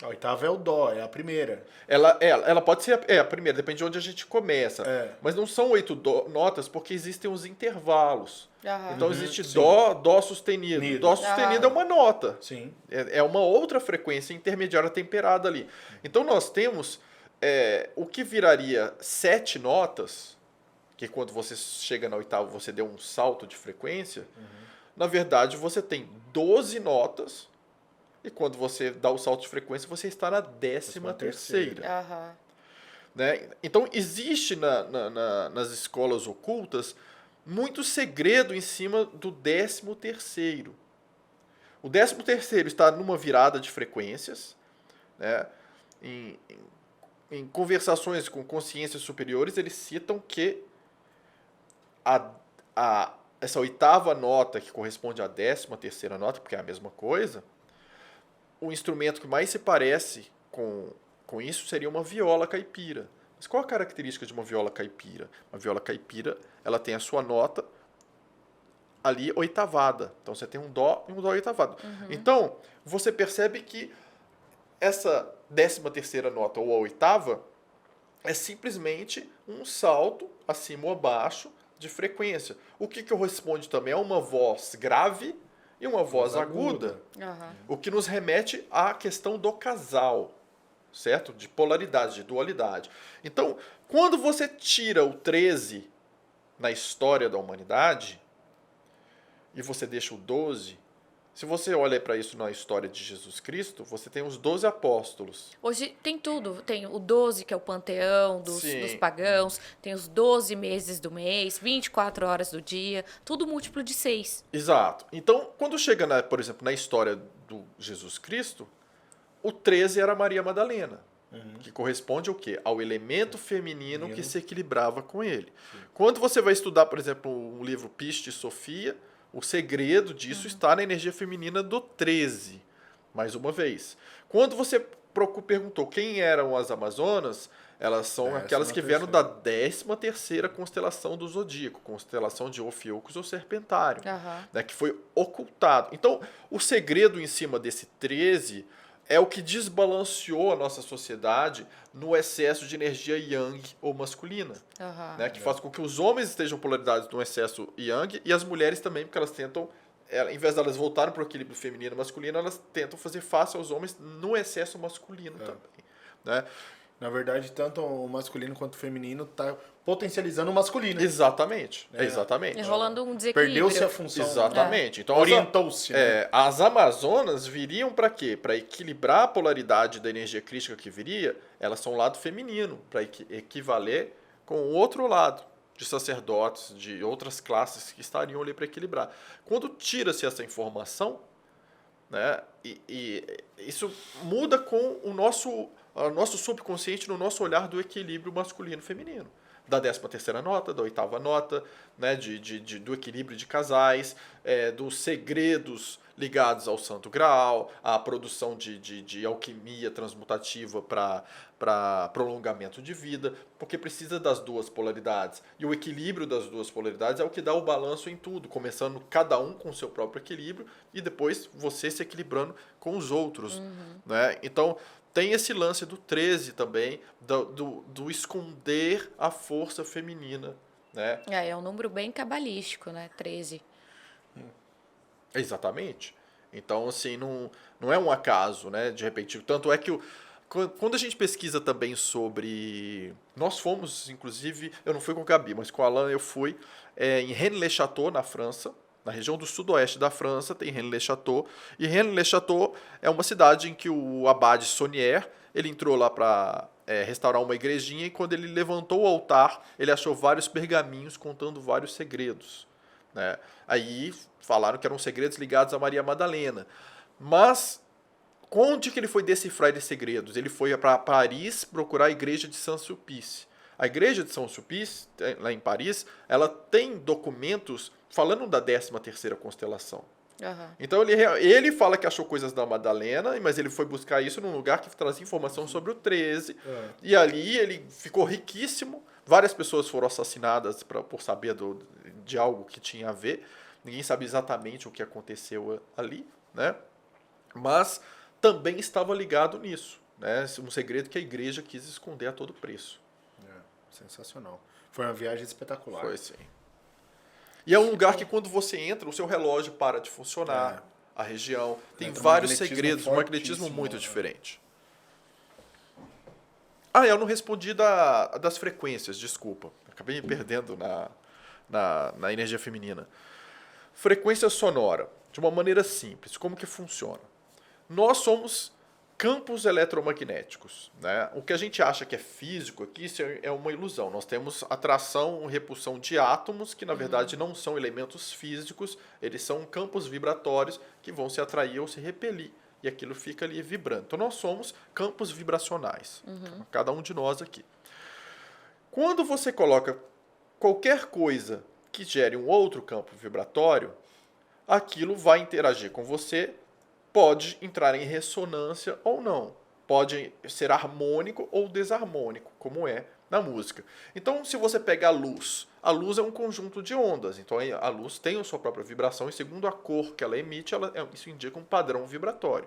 B: A oitava é o dó, é a primeira.
C: Ela pode ser a primeira, depende de onde a gente começa. Mas não são 8 notas porque existem os intervalos. Então existe dó sustenido. Dó sustenido é uma nota.
B: Sim.
C: É uma outra frequência intermediária temperada ali. Então nós temos o que viraria 7 notas, que quando você chega na oitava você deu um salto de frequência. Na verdade você tem 12 notas. E quando você dá o salto de frequência, você está na 13ª. Né? Então, existe nas escolas ocultas muito segredo em cima do 13º. O 13º está numa virada de frequências. Né? Em conversações com consciências superiores, eles citam que essa oitava nota, que corresponde à 13ª nota, porque é a mesma coisa, o instrumento que mais se parece com isso seria uma viola caipira. Mas qual a característica de uma viola caipira? Uma viola caipira, ela tem a sua nota ali oitavada. Então você tem um dó e um dó oitavado. Então, você percebe que essa 13ª nota ou a oitava é simplesmente um salto acima ou abaixo de frequência. O que corresponde também a uma voz grave e uma voz aguda. O que nos remete à questão do casal, certo? De polaridade, de dualidade. Então, quando você tira o 13 na história da humanidade e você deixa o 12, se você olha para isso na história de Jesus Cristo, você tem os 12 apóstolos.
A: Hoje tem tudo. Tem o 12, que é o panteão dos pagãos. Tem os 12 meses do mês, 24 horas do dia. Tudo múltiplo de 6.
C: Exato. Então, quando chega, por exemplo, na história do Jesus Cristo, o 13 era Maria Madalena. Que corresponde ao quê? Ao elemento feminino que se equilibrava com ele. Quando você vai estudar, por exemplo, um livro Piste e Sofia, o segredo disso está na energia feminina do 13, mais uma vez. Quando você perguntou quem eram as Amazonas, elas são aquelas que vieram da 13ª constelação do Zodíaco, constelação de Ofiucos ou Serpentário, né, que foi ocultado. Então, o segredo em cima desse 13 é o que desbalanceou a nossa sociedade no excesso de energia yang ou masculina. Né, que faz com que os homens estejam polarizados no excesso yang e as mulheres também, porque elas tentam, em vez de elas voltarem para o equilíbrio feminino e masculino, elas tentam fazer face aos homens no excesso masculino também. Né?
B: Na verdade, tanto o masculino quanto o feminino está potencializando o masculino.
C: Exatamente. Exatamente.
A: E rolando um desequilíbrio.
B: Perdeu-se a função.
C: Exatamente. Então,
B: orientou-se. Né?
C: As Amazonas viriam para quê? Para equilibrar a polaridade da energia crística que viria, elas são o lado feminino, para equivaler com o outro lado de sacerdotes, de outras classes que estariam ali para equilibrar. Quando tira-se essa informação, né, e isso muda com o nosso subconsciente no nosso olhar do equilíbrio masculino e feminino. Da 13ª nota, da 8ª nota, né, do equilíbrio de casais, dos segredos ligados ao Santo Graal, à produção de alquimia transmutativa para prolongamento de vida, porque precisa das duas polaridades. E o equilíbrio das duas polaridades é o que dá o balanço em tudo, começando cada um com o seu próprio equilíbrio e depois você se equilibrando com os outros. Né? Então, tem esse lance do 13 também, do esconder a força feminina. Né?
A: É um número bem cabalístico, né? 13.
C: Exatamente. Então, assim, não é um acaso, né? De repente. Tanto é que quando a gente pesquisa também sobre... Nós fomos, inclusive, eu não fui com o Gabi, mas com o Alan eu fui em Rennes-le-Château, na França. Na região do sudoeste da França tem Rennes-le-Château. E Rennes-le-Château é uma cidade em que o abade Saunière, ele entrou lá para restaurar uma igrejinha e quando ele levantou o altar, ele achou vários pergaminhos contando vários segredos. né? Aí falaram que eram segredos ligados a Maria Madalena. Mas onde que ele foi decifrar esses segredos? Ele foi para Paris procurar a igreja de Saint-Sulpice. A igreja de Saint-Sulpice, lá em Paris, ela tem documentos falando da 13ª constelação.
A: Uhum.
C: Então ele fala que achou coisas da Madalena, mas ele foi buscar isso num lugar que trazia informação sobre o 13. E ali ele ficou riquíssimo. Várias pessoas foram assassinadas por saber de algo que tinha a ver. Ninguém sabe exatamente o que aconteceu ali, né? Mas também estava ligado nisso, né? Um segredo que a igreja quis esconder a todo preço.
B: Sensacional. Foi uma viagem espetacular.
C: Foi sim. E é um lugar que quando você entra, o seu relógio para de funcionar, a região. Tem vários segredos, um magnetismo muito diferente. Eu não respondi das frequências, desculpa. Acabei me perdendo na energia feminina. Frequência sonora, de uma maneira simples, como que funciona? Nós somos campos eletromagnéticos, né? O que a gente acha que é físico aqui, isso é uma ilusão. Nós temos atração e repulsão de átomos, que na verdade não são elementos físicos, eles são campos vibratórios que vão se atrair ou se repelir. E aquilo fica ali vibrando. Então nós somos campos vibracionais, cada um de nós aqui. Quando você coloca qualquer coisa que gere um outro campo vibratório, aquilo vai interagir com você, pode entrar em ressonância ou não. Pode ser harmônico ou desarmônico, como é na música. Então, se você pega a luz é um conjunto de ondas. Então, a luz tem a sua própria vibração e segundo a cor que ela emite, isso indica um padrão vibratório.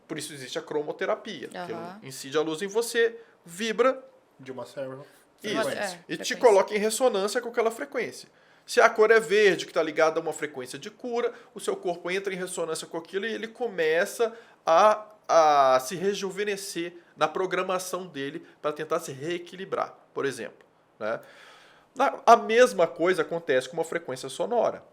C: Por isso existe a cromoterapia. Que incide a luz em você, vibra
B: de uma certa
C: frequência. E te coloca em ressonância com aquela frequência. Se a cor é verde, que está ligada a uma frequência de cura, o seu corpo entra em ressonância com aquilo e ele começa a se rejuvenescer na programação dele para tentar se reequilibrar, por exemplo, né? A mesma coisa acontece com uma frequência sonora.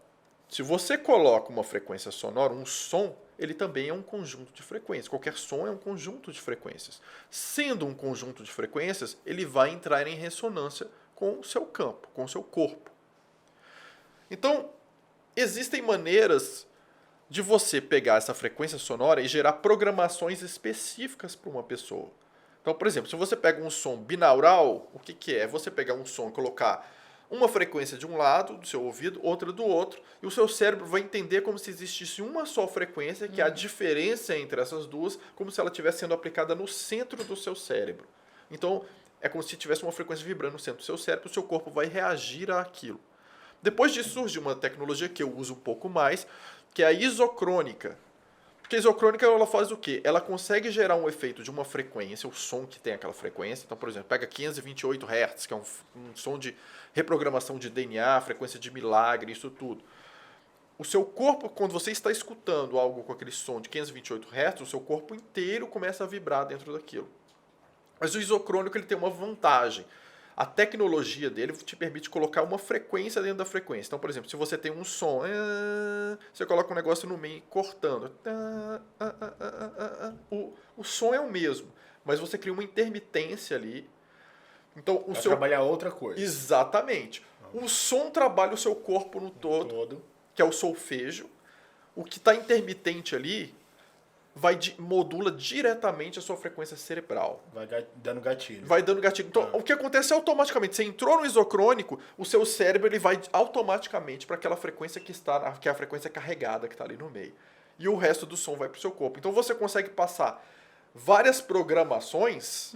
C: Se você coloca uma frequência sonora, um som, ele também é um conjunto de frequências. Qualquer som é um conjunto de frequências. Sendo um conjunto de frequências, ele vai entrar em ressonância com o seu campo, com o seu corpo. Então, existem maneiras de você pegar essa frequência sonora e gerar programações específicas para uma pessoa. Então, por exemplo, se você pega um som binaural, o que é? É você pegar um som e colocar uma frequência de um lado do seu ouvido, outra do outro, e o seu cérebro vai entender como se existisse uma só frequência, que a diferença entre essas duas, como se ela estivesse sendo aplicada no centro do seu cérebro. Então, é como se tivesse uma frequência vibrando no centro do seu cérebro, o seu corpo vai reagir àquilo. Depois disso surge uma tecnologia que eu uso um pouco mais, que é a isocrônica. Porque a isocrônica ela faz o quê? Ela consegue gerar um efeito de uma frequência, o som que tem aquela frequência. Então, por exemplo, pega 528 Hz, que é um som de reprogramação de DNA, frequência de milagre, isso tudo. O seu corpo, quando você está escutando algo com aquele som de 528 Hz, o seu corpo inteiro começa a vibrar dentro daquilo. Mas o isocrônico ele tem uma vantagem. A tecnologia dele te permite colocar uma frequência dentro da frequência. Então, por exemplo, se você tem um som, você coloca um negócio no meio cortando. O som é o mesmo, mas você cria uma intermitência ali. Então,
B: vai trabalhar outra coisa.
C: Exatamente. O som trabalha o seu corpo no todo, que é o solfejo. O que está intermitente ali modula diretamente a sua frequência cerebral.
B: Vai dando gatilho.
C: Vai dando gatilho. Então, o que acontece é automaticamente. Você entrou no isocrônico, o seu cérebro ele vai automaticamente para aquela frequência que é a frequência carregada que está ali no meio. E o resto do som vai para o seu corpo. Então, você consegue passar várias programações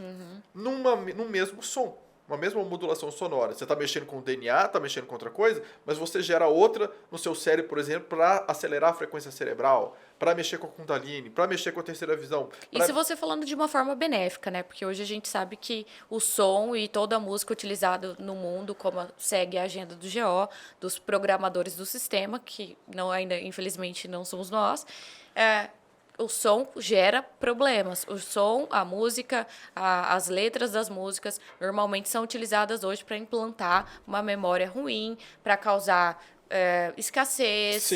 C: num mesmo som. Uma mesma modulação sonora. Você está mexendo com o DNA, está mexendo com outra coisa, mas você gera outra no seu cérebro, por exemplo, para acelerar a frequência cerebral, para mexer com a Kundalini, para mexer com a terceira visão.
A: Isso você falando de uma forma benéfica, né? Porque hoje a gente sabe que o som e toda a música utilizada no mundo, como segue a agenda do GO, dos programadores do sistema, que ainda, infelizmente, não somos nós, o som gera problemas. O som, a música, as letras das músicas normalmente são utilizadas hoje para implantar uma memória ruim, para causar escassez,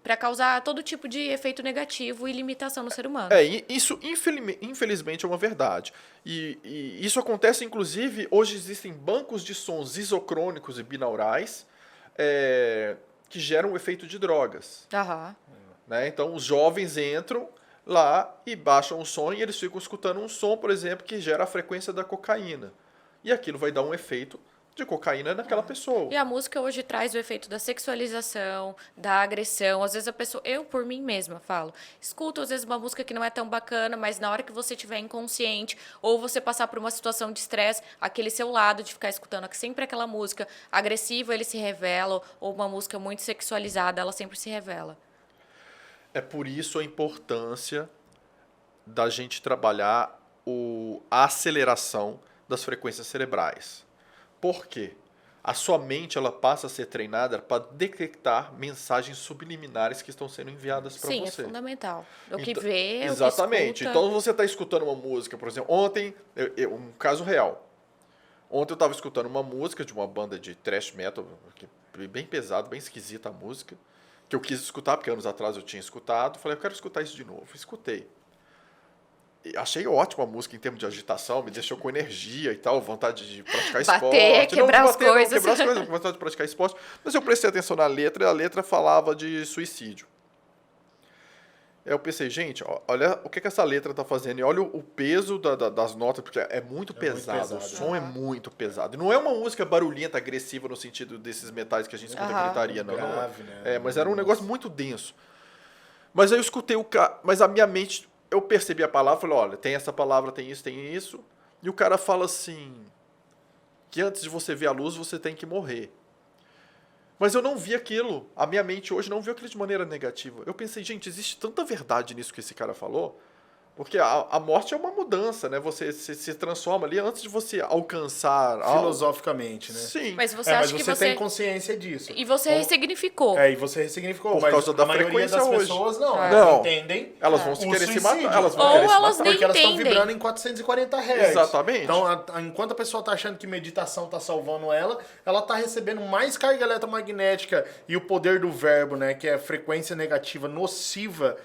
A: para causar todo tipo de efeito negativo e limitação no ser humano.
C: Isso infelizmente é uma verdade. E isso acontece, inclusive, hoje existem bancos de sons isocrônicos e binaurais, que geram o efeito de drogas.
A: Aham.
C: Né? Então, os jovens entram lá e baixam o som e eles ficam escutando um som, por exemplo, que gera a frequência da cocaína. E aquilo vai dar um efeito de cocaína naquela pessoa.
A: E a música hoje traz o efeito da sexualização, da agressão. Às vezes a pessoa, eu por mim mesma falo, escuto às vezes uma música que não é tão bacana, mas na hora que você estiver inconsciente ou você passar por uma situação de estresse, aquele seu lado de ficar escutando sempre aquela música agressiva, ele se revela, ou uma música muito sexualizada, ela sempre se revela.
C: É por isso a importância da gente trabalhar a aceleração das frequências cerebrais. Por quê? A sua mente ela passa a ser treinada para detectar mensagens subliminares que estão sendo enviadas para você.
A: Sim, é fundamental. O que
C: Então,
A: vê,
C: exatamente.
A: o que escuta.
C: Então você está escutando uma música, por exemplo, ontem, um caso real. Ontem eu estava escutando uma música de uma banda de thrash metal, bem pesado, bem esquisita a música, que eu quis escutar, porque anos atrás eu tinha escutado. Falei, eu quero escutar isso de novo. Escutei. E achei ótima a música em termos de agitação, me deixou com energia e tal, vontade de praticar
A: Bater,
C: esporte.
A: quebrar as coisas.
C: Não, quebrar as coisas, vontade de praticar esporte. Mas eu prestei atenção na letra e a letra falava de suicídio. Aí eu pensei, gente, olha o que essa letra tá fazendo. E olha o peso das notas, porque é muito pesado.
B: pesado,
C: O som
A: né?
C: é muito pesado. E não é uma música barulhenta, agressiva, no sentido desses metais que a gente escuta gritaria, não.
B: Grave, né?
C: Mas era um negócio muito denso. Mas aí eu escutei mas a minha mente, eu percebi a palavra, falei, olha, tem essa palavra, tem isso. E o cara fala assim, que antes de você ver a luz, você tem que morrer. Mas eu não vi aquilo. A minha mente hoje não viu aquilo de maneira negativa. Eu pensei, gente, existe tanta verdade nisso que esse cara falou. Porque a morte é uma mudança, né? Você se transforma ali antes de você alcançar...
B: Filosoficamente, né?
C: Sim.
A: Mas você
B: Mas
A: acha que
B: você
A: você...
B: tem consciência disso.
A: E você
B: Então,
A: ressignificou.
B: e você ressignificou.
C: Por
B: Mas
C: causa da
B: a maioria
C: frequência
B: das
C: hoje.
B: pessoas não.
A: Ah.
B: Elas
C: Não.
B: entendem
C: Elas vão
B: o
C: querer se
B: suicídio.
C: matar. Elas vão
A: Ou
C: querer se
A: elas
C: matar.
A: nem
B: Porque elas estão
A: entendem.
B: vibrando em 440 Hz.
C: Exatamente.
B: Então, enquanto a pessoa tá achando que meditação tá salvando ela tá recebendo mais carga eletromagnética e o poder do verbo, né? Que é frequência negativa nociva,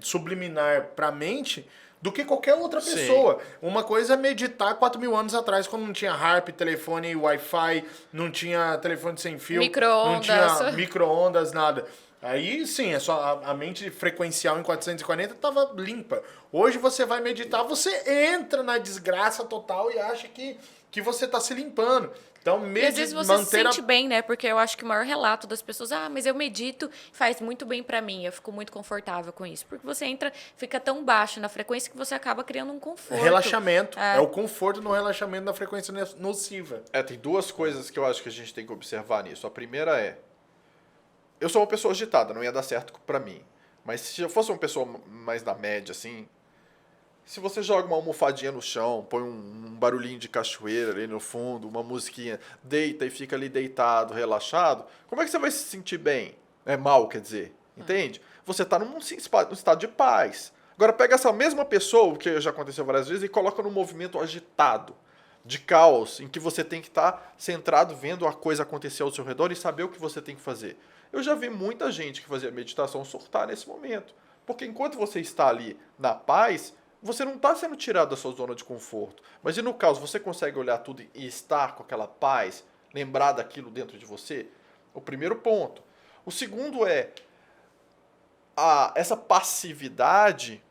B: subliminar pra mente, do que qualquer outra
C: Sim.
B: pessoa. Uma coisa é meditar 4.000 anos atrás, quando não tinha harp, telefone, Wi-Fi, não tinha telefone sem fio, não tinha micro-ondas, nada. Aí sim, é só a mente frequencial em 440 estava limpa. Hoje você vai meditar, você entra na desgraça total e acha que você está se limpando. Então,
A: E às vezes você se sente bem, né? Porque eu acho que o maior relato das pessoas, mas eu medito, faz muito bem pra mim, eu fico muito confortável com isso. Porque você entra, fica tão baixo na frequência que você acaba criando um conforto.
B: Relaxamento. É o conforto no relaxamento da frequência nociva.
C: Tem duas coisas que eu acho que a gente tem que observar nisso. A primeira é, eu sou uma pessoa agitada, não ia dar certo pra mim. Mas se eu fosse uma pessoa mais da média, assim, se você joga uma almofadinha no chão, põe um barulhinho de cachoeira ali no fundo, uma musiquinha, deita e fica ali deitado, relaxado, como é que você vai se sentir bem? Mal, quer dizer, entende? Você está num estado de paz. Agora pega essa mesma pessoa, o que já aconteceu várias vezes, e coloca num movimento agitado, de caos, em que você tem que estar centrado, vendo a coisa acontecer ao seu redor e saber o que você tem que fazer. Eu já vi muita gente que fazia meditação surtar nesse momento. Porque enquanto você está ali na paz, você não está sendo tirado da sua zona de conforto. Mas e no caso, você consegue olhar tudo e estar com aquela paz, lembrar daquilo dentro de você? O primeiro ponto. O segundo é essa passividade.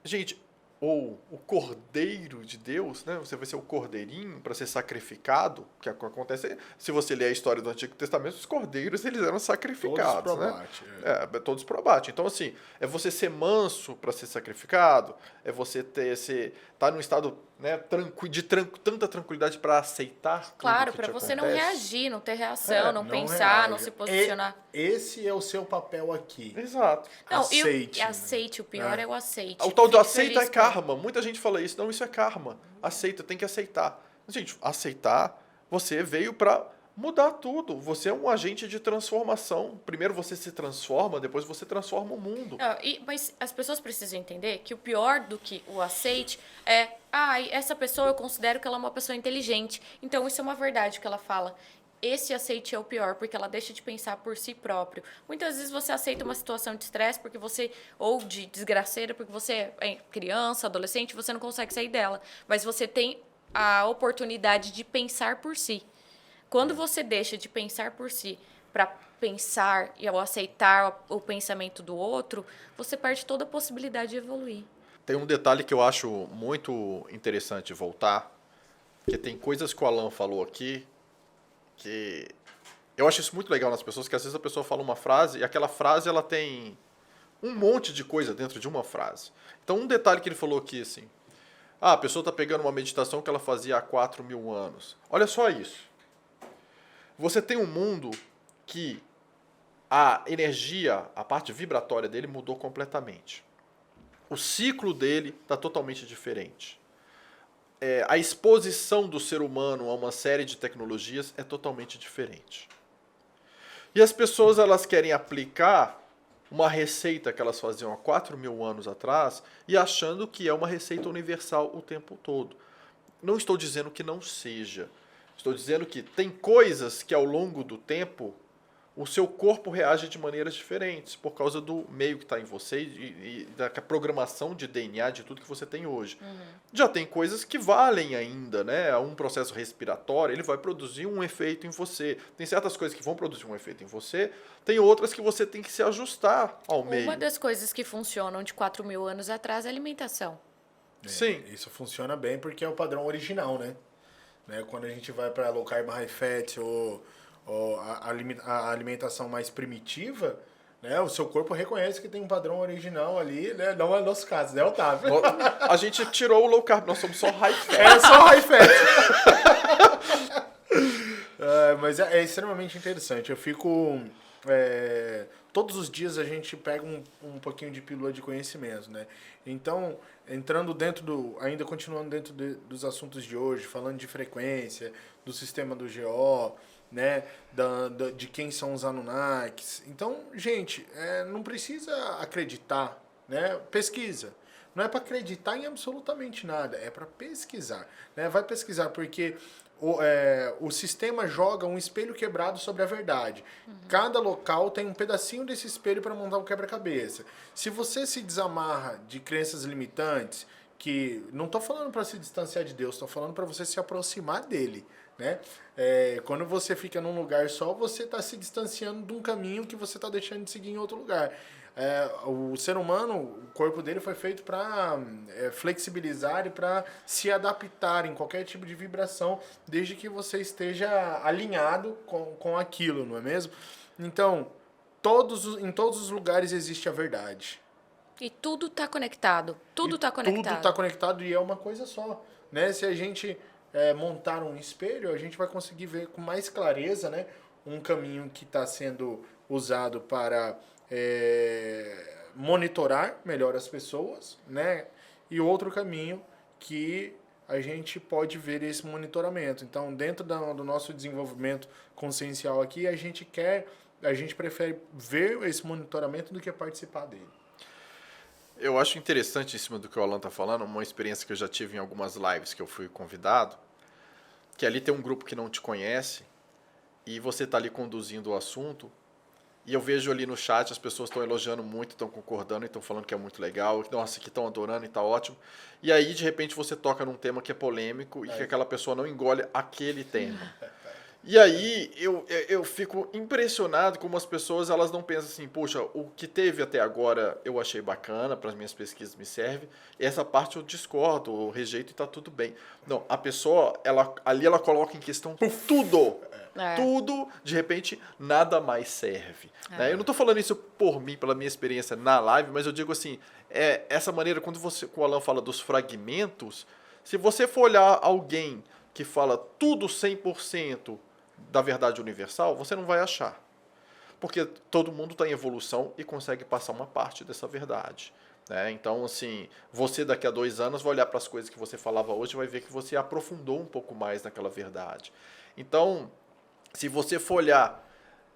C: Gente, ou o Cordeiro de Deus, né? Você vai ser o cordeirinho para ser sacrificado, que acontece, se você ler a história do Antigo Testamento, os cordeiros eles eram sacrificados,
B: todos pro abate,
C: todos pro abate. Então assim, é você ser manso para ser sacrificado, é você estar num estado, né, tanta tranquilidade para aceitar tudo
A: Claro,
C: que
A: para
C: te
A: você
C: acontece.
A: não reagir, não ter reação, não pensar,
B: reage.
A: não se posicionar.
B: Esse é o seu papel aqui.
C: Exato.
A: Não,
B: Aceite.
A: Aceite, o pior é o aceite.
C: O tal do
A: Fique
C: aceita
A: feliz
C: é
A: com-
C: karma. Muita gente fala isso. Não, isso é karma. Aceita, tem que aceitar. Gente, aceitar, você veio para mudar tudo. Você é um agente de transformação. Primeiro você se transforma, depois você transforma o mundo.
A: Mas as pessoas precisam entender que o pior do que o aceite é... essa pessoa eu considero que ela é uma pessoa inteligente. Então isso é uma verdade que ela fala. Esse aceite é o pior, porque ela deixa de pensar por si próprio. Muitas vezes você aceita uma situação de estresse porque você, ou de desgraceira, porque você é criança, adolescente, você não consegue sair dela. Mas você tem a oportunidade de pensar por si. Quando você deixa de pensar por si para pensar e ao aceitar o pensamento do outro, você perde toda a possibilidade de evoluir.
C: Tem um detalhe que eu acho muito interessante voltar, que tem coisas que o Alan falou aqui, que eu acho isso muito legal nas pessoas, que às vezes a pessoa fala uma frase e aquela frase ela tem um monte de coisa dentro de uma frase. Então um detalhe que ele falou aqui, assim, a pessoa está pegando uma meditação que ela fazia há 4.000 anos. Olha só isso. Você tem um mundo que a energia, a parte vibratória dele mudou completamente. O ciclo dele está totalmente diferente. A exposição do ser humano a uma série de tecnologias é totalmente diferente. E as pessoas elas querem aplicar uma receita que elas faziam há 4.000 anos atrás e achando que é uma receita universal o tempo todo. Não estou dizendo que não seja. Estou dizendo que tem coisas que ao longo do tempo o seu corpo reage de maneiras diferentes por causa do meio que está em você e da programação de DNA de tudo que você tem hoje. Já tem coisas que valem ainda, né? Um processo respiratório, ele vai produzir um efeito em você. Tem certas coisas que vão produzir um efeito em você, tem outras que você tem que se ajustar ao meio.
A: Uma das coisas que funcionam de 4.000 anos atrás é a alimentação.
C: Sim.
B: Isso funciona bem porque é o padrão original, né? Quando a gente vai para low carb, high fat ou a alimentação mais primitiva, né? O seu corpo reconhece que tem um padrão original ali, né? Não é o nosso caso, né, Otávio?
C: A gente tirou o low carb, nós somos só high fat.
B: É só high fat. Mas é extremamente interessante. Eu fico... todos os dias a gente pega um pouquinho de pílula de conhecimento, né? Então, entrando ainda continuando dentro dos assuntos de hoje, falando de frequência, do sistema do GO, né? De quem são os Anunnakis. Então, gente, não precisa acreditar, né? Pesquisa. Não é para acreditar em absolutamente nada, é para pesquisar, né? Vai pesquisar, porque o sistema joga um espelho quebrado sobre a verdade. Cada local tem um pedacinho desse espelho para montar um quebra-cabeça. Se você se desamarra de crenças limitantes, que não estou falando para se distanciar de Deus, estou falando para você se aproximar dele, né? Quando você fica num lugar só, você está se distanciando de um caminho que você está deixando de seguir em outro lugar. O ser humano, o corpo dele foi feito para flexibilizar e para se adaptar em qualquer tipo de vibração, desde que você esteja alinhado com aquilo, não é mesmo? Então, em todos os lugares existe a verdade.
A: E tudo está conectado. Tudo está conectado.
B: Tudo está conectado e é uma coisa só, né? Se a gente montar um espelho, a gente vai conseguir ver com mais clareza, né, um caminho que está sendo usado para monitorar melhor as pessoas, né? E outro caminho que a gente pode ver esse monitoramento. Então, dentro do nosso desenvolvimento consciencial aqui, a gente prefere ver esse monitoramento do que participar dele.
C: Eu acho interessante em cima do que o Alan está falando, uma experiência que eu já tive em algumas lives que eu fui convidado, que ali tem um grupo que não te conhece e você está ali conduzindo o assunto e eu vejo ali no chat as pessoas estão elogiando muito, estão concordando e estão falando que é muito legal, nossa, que estão adorando e está ótimo. E aí, de repente, você toca num tema que é polêmico e que aquela pessoa não engole aquele tema. E aí eu fico impressionado como as pessoas elas não pensam assim, poxa, o que teve até agora eu achei bacana, para as minhas pesquisas me serve, essa parte eu discordo, eu rejeito e está tudo bem. Não, a pessoa, ali ela coloca em questão tudo. Tudo, de repente, nada mais serve. Né? Eu não estou falando isso por mim, pela minha experiência na live, mas eu digo assim, essa maneira, quando o Alan fala dos fragmentos, se você for olhar alguém que fala tudo 100% da verdade universal, você não vai achar. Porque todo mundo está em evolução e consegue passar uma parte dessa verdade. Né? Então, assim, você daqui a 2 anos vai olhar para as coisas que você falava hoje e vai ver que você aprofundou um pouco mais naquela verdade. Então, se você for olhar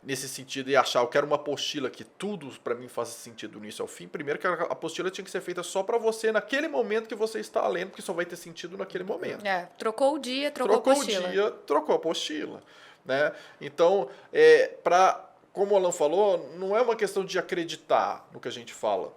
C: nesse sentido e achar, eu quero uma apostila que tudo para mim faça sentido do início ao fim, primeiro que a apostila tinha que ser feita só para você naquele momento que você está lendo, porque só vai ter sentido naquele momento.
A: Trocou o dia, trocou a apostila.
C: Trocou o dia, trocou a apostila. Né? Então, como o Alan falou, não é uma questão de acreditar no que a gente fala.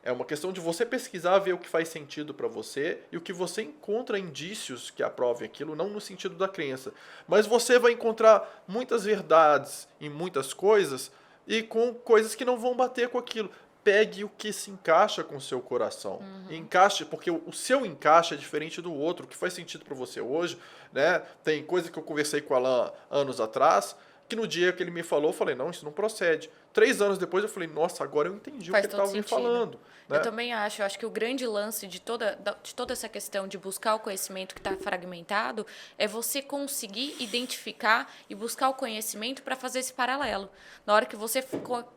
C: É uma questão de você pesquisar, ver o que faz sentido para você e o que você encontra indícios que aprovem aquilo, não no sentido da crença. Mas você vai encontrar muitas verdades em muitas coisas e com coisas que não vão bater com aquilo. Pegue o que se encaixa com o seu coração. Encaixe, porque o seu encaixe é diferente do outro. O que faz sentido para você hoje, né? Tem coisa que eu conversei com o Alan anos atrás, que no dia que ele me falou, eu falei, não, isso não procede. 3 anos depois eu falei, nossa, agora eu entendi
A: Faz
C: o que ele
A: todo
C: estava me
A: sentido.
C: falando. Né?
A: Eu também acho que o grande lance de toda essa questão de buscar o conhecimento que está fragmentado é você conseguir identificar e buscar o conhecimento para fazer esse paralelo. Na hora que você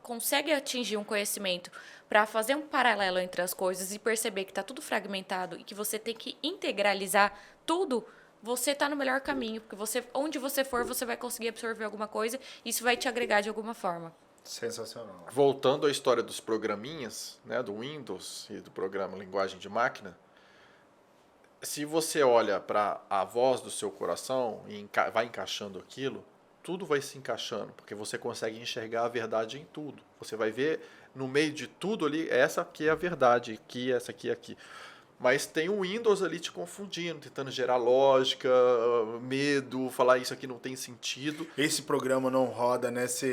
A: consegue atingir um conhecimento para fazer um paralelo entre as coisas e perceber que está tudo fragmentado e que você tem que integralizar tudo, você está no melhor caminho, porque onde você for, você vai conseguir absorver alguma coisa e isso vai te agregar de alguma forma.
B: Sensacional.
C: Voltando à história dos programinhas, né, do Windows e do programa Linguagem de Máquina, se você olha para a voz do seu coração e vai encaixando aquilo, tudo vai se encaixando, porque você consegue enxergar a verdade em tudo. Você vai ver no meio de tudo ali, essa aqui é a verdade, aqui, essa aqui, aqui. Mas tem o Windows ali te confundindo, tentando gerar lógica, medo, falar isso aqui não tem sentido.
B: Esse programa não roda nessa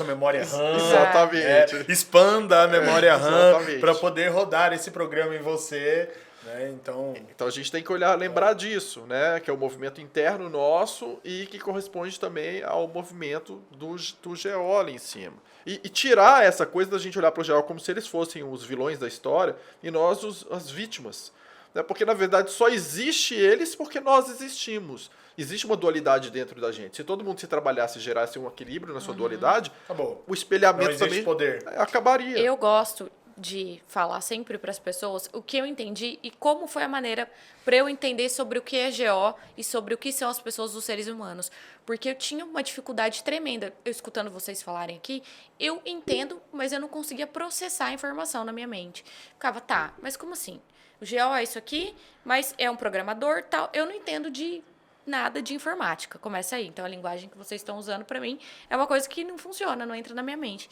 B: memória RAM.
C: Exatamente.
B: Expanda a memória RAM
C: Exatamente.
B: para poder rodar esse programa em você. Né? Então
C: a gente tem que lembrar disso, né? Que é o movimento interno nosso e que corresponde também ao movimento do GO ali em cima. E tirar essa coisa da gente olhar para o GO como se eles fossem os vilões da história e nós as vítimas. Né? Porque, na verdade, só existe eles porque nós existimos. Existe uma dualidade dentro da gente. Se todo mundo se trabalhasse e gerasse um equilíbrio na sua dualidade,
B: acabou.
C: O espelhamento
B: não existe
C: também
B: poder.
C: Acabaria.
A: Eu gosto de falar sempre para as pessoas o que eu entendi e como foi a maneira para eu entender sobre o que é GO e sobre o que são as pessoas, os seres humanos. Porque eu tinha uma dificuldade tremenda, eu escutando vocês falarem aqui, eu entendo, mas eu não conseguia processar a informação na minha mente. Ficava, tá, mas como assim? O GO é isso aqui, mas é um programador, tal, eu não entendo de nada de informática. Começa aí. Então, a linguagem que vocês estão usando para mim é uma coisa que não funciona, não entra na minha mente.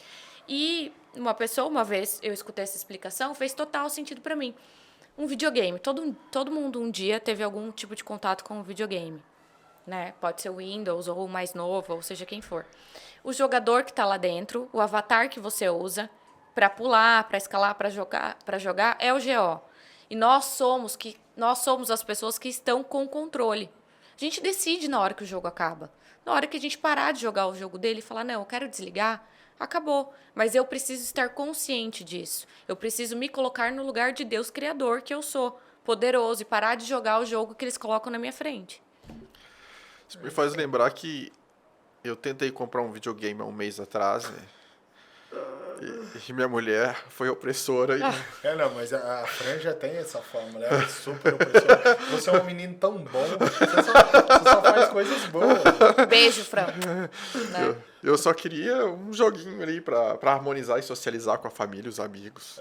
A: E uma vez, eu escutei essa explicação, fez total sentido para mim. Um videogame. Todo mundo um dia teve algum tipo de contato com um videogame. Né? Pode ser o Windows ou o mais novo, ou seja quem for. O jogador que está lá dentro, o avatar que você usa para pular, para escalar, para jogar, é o GO. E nós somos as pessoas que estão com o controle. A gente decide na hora que o jogo acaba. Na hora que a gente parar de jogar o jogo dele e falar, não, eu quero desligar, acabou. Mas eu preciso estar consciente disso. Eu preciso me colocar no lugar de Deus Criador, que eu sou, poderoso, e parar de jogar o jogo que eles colocam na minha frente.
C: Isso me faz lembrar que eu tentei comprar um videogame há um mês atrás, né? E minha mulher foi opressora.
B: Não, mas a Fran já tem essa fórmula, ela é super opressora. Você é um menino tão bom, você só faz coisas boas.
A: Beijo, Fran. Né?
C: Eu só queria um joguinho ali pra harmonizar e socializar com a família e os amigos.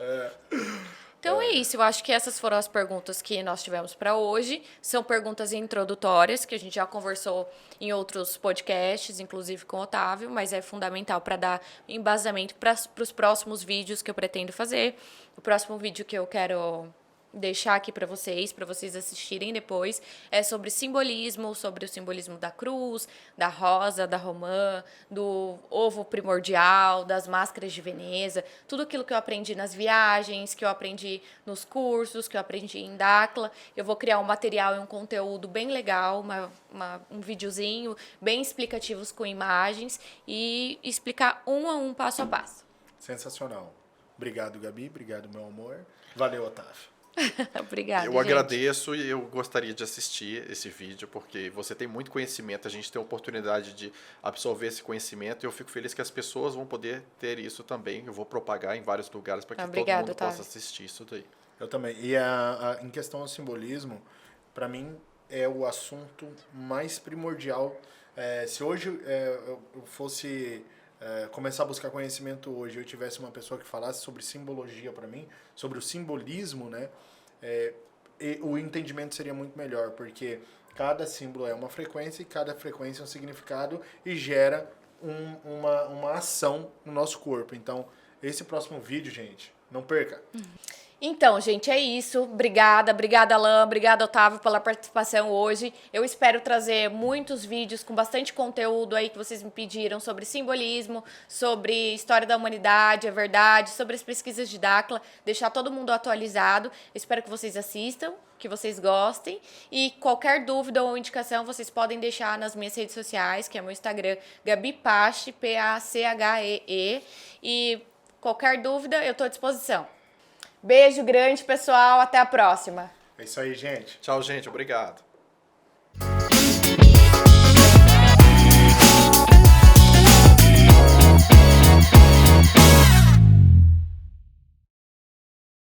A: Então é isso, eu acho que essas foram as perguntas que nós tivemos para hoje. São perguntas introdutórias, que a gente já conversou em outros podcasts, inclusive com o Otávio, mas é fundamental para dar embasamento para os próximos vídeos que eu pretendo fazer. O próximo vídeo que eu quero deixar aqui para vocês assistirem depois, é sobre simbolismo, sobre o simbolismo da cruz, da rosa, da romã, do ovo primordial, das máscaras de Veneza, tudo aquilo que eu aprendi nas viagens, que eu aprendi nos cursos, que eu aprendi em Dakla. Eu vou criar um material e um conteúdo bem legal, um videozinho bem explicativos com imagens e explicar um a um, passo a passo.
B: Sensacional. Obrigado, Gabi. Obrigado, meu amor. Valeu, Otávio.
A: Obrigada,
C: Eu agradeço e eu gostaria de assistir esse vídeo, porque você tem muito conhecimento, a gente tem a oportunidade de absorver esse conhecimento e eu fico feliz que as pessoas vão poder ter isso também. Eu vou propagar em vários lugares para que todo mundo possa assistir isso daí.
B: Eu também. E em questão ao simbolismo, para mim é o assunto mais primordial. Se hoje eu fosse começar a buscar conhecimento hoje, eu tivesse uma pessoa que falasse sobre simbologia para mim, sobre o simbolismo, né? O entendimento seria muito melhor, porque cada símbolo é uma frequência e cada frequência é um significado e gera uma ação no nosso corpo. Então, esse próximo vídeo, gente, Não perca.
A: Então, gente, é isso. Obrigada, Alain, obrigada, Otávio, pela participação hoje. Eu espero trazer muitos vídeos com bastante conteúdo aí que vocês me pediram sobre simbolismo, sobre história da humanidade, a verdade, sobre as pesquisas de Dakla, deixar todo mundo atualizado. Espero que vocês assistam, que vocês gostem. E qualquer dúvida ou indicação, vocês podem deixar nas minhas redes sociais, que é meu Instagram, Gabi Pache, P-A-C-H-E-E. E qualquer dúvida, eu estou à disposição. Beijo grande, pessoal. Até a próxima.
B: É isso aí, gente.
C: Tchau, gente. Obrigado.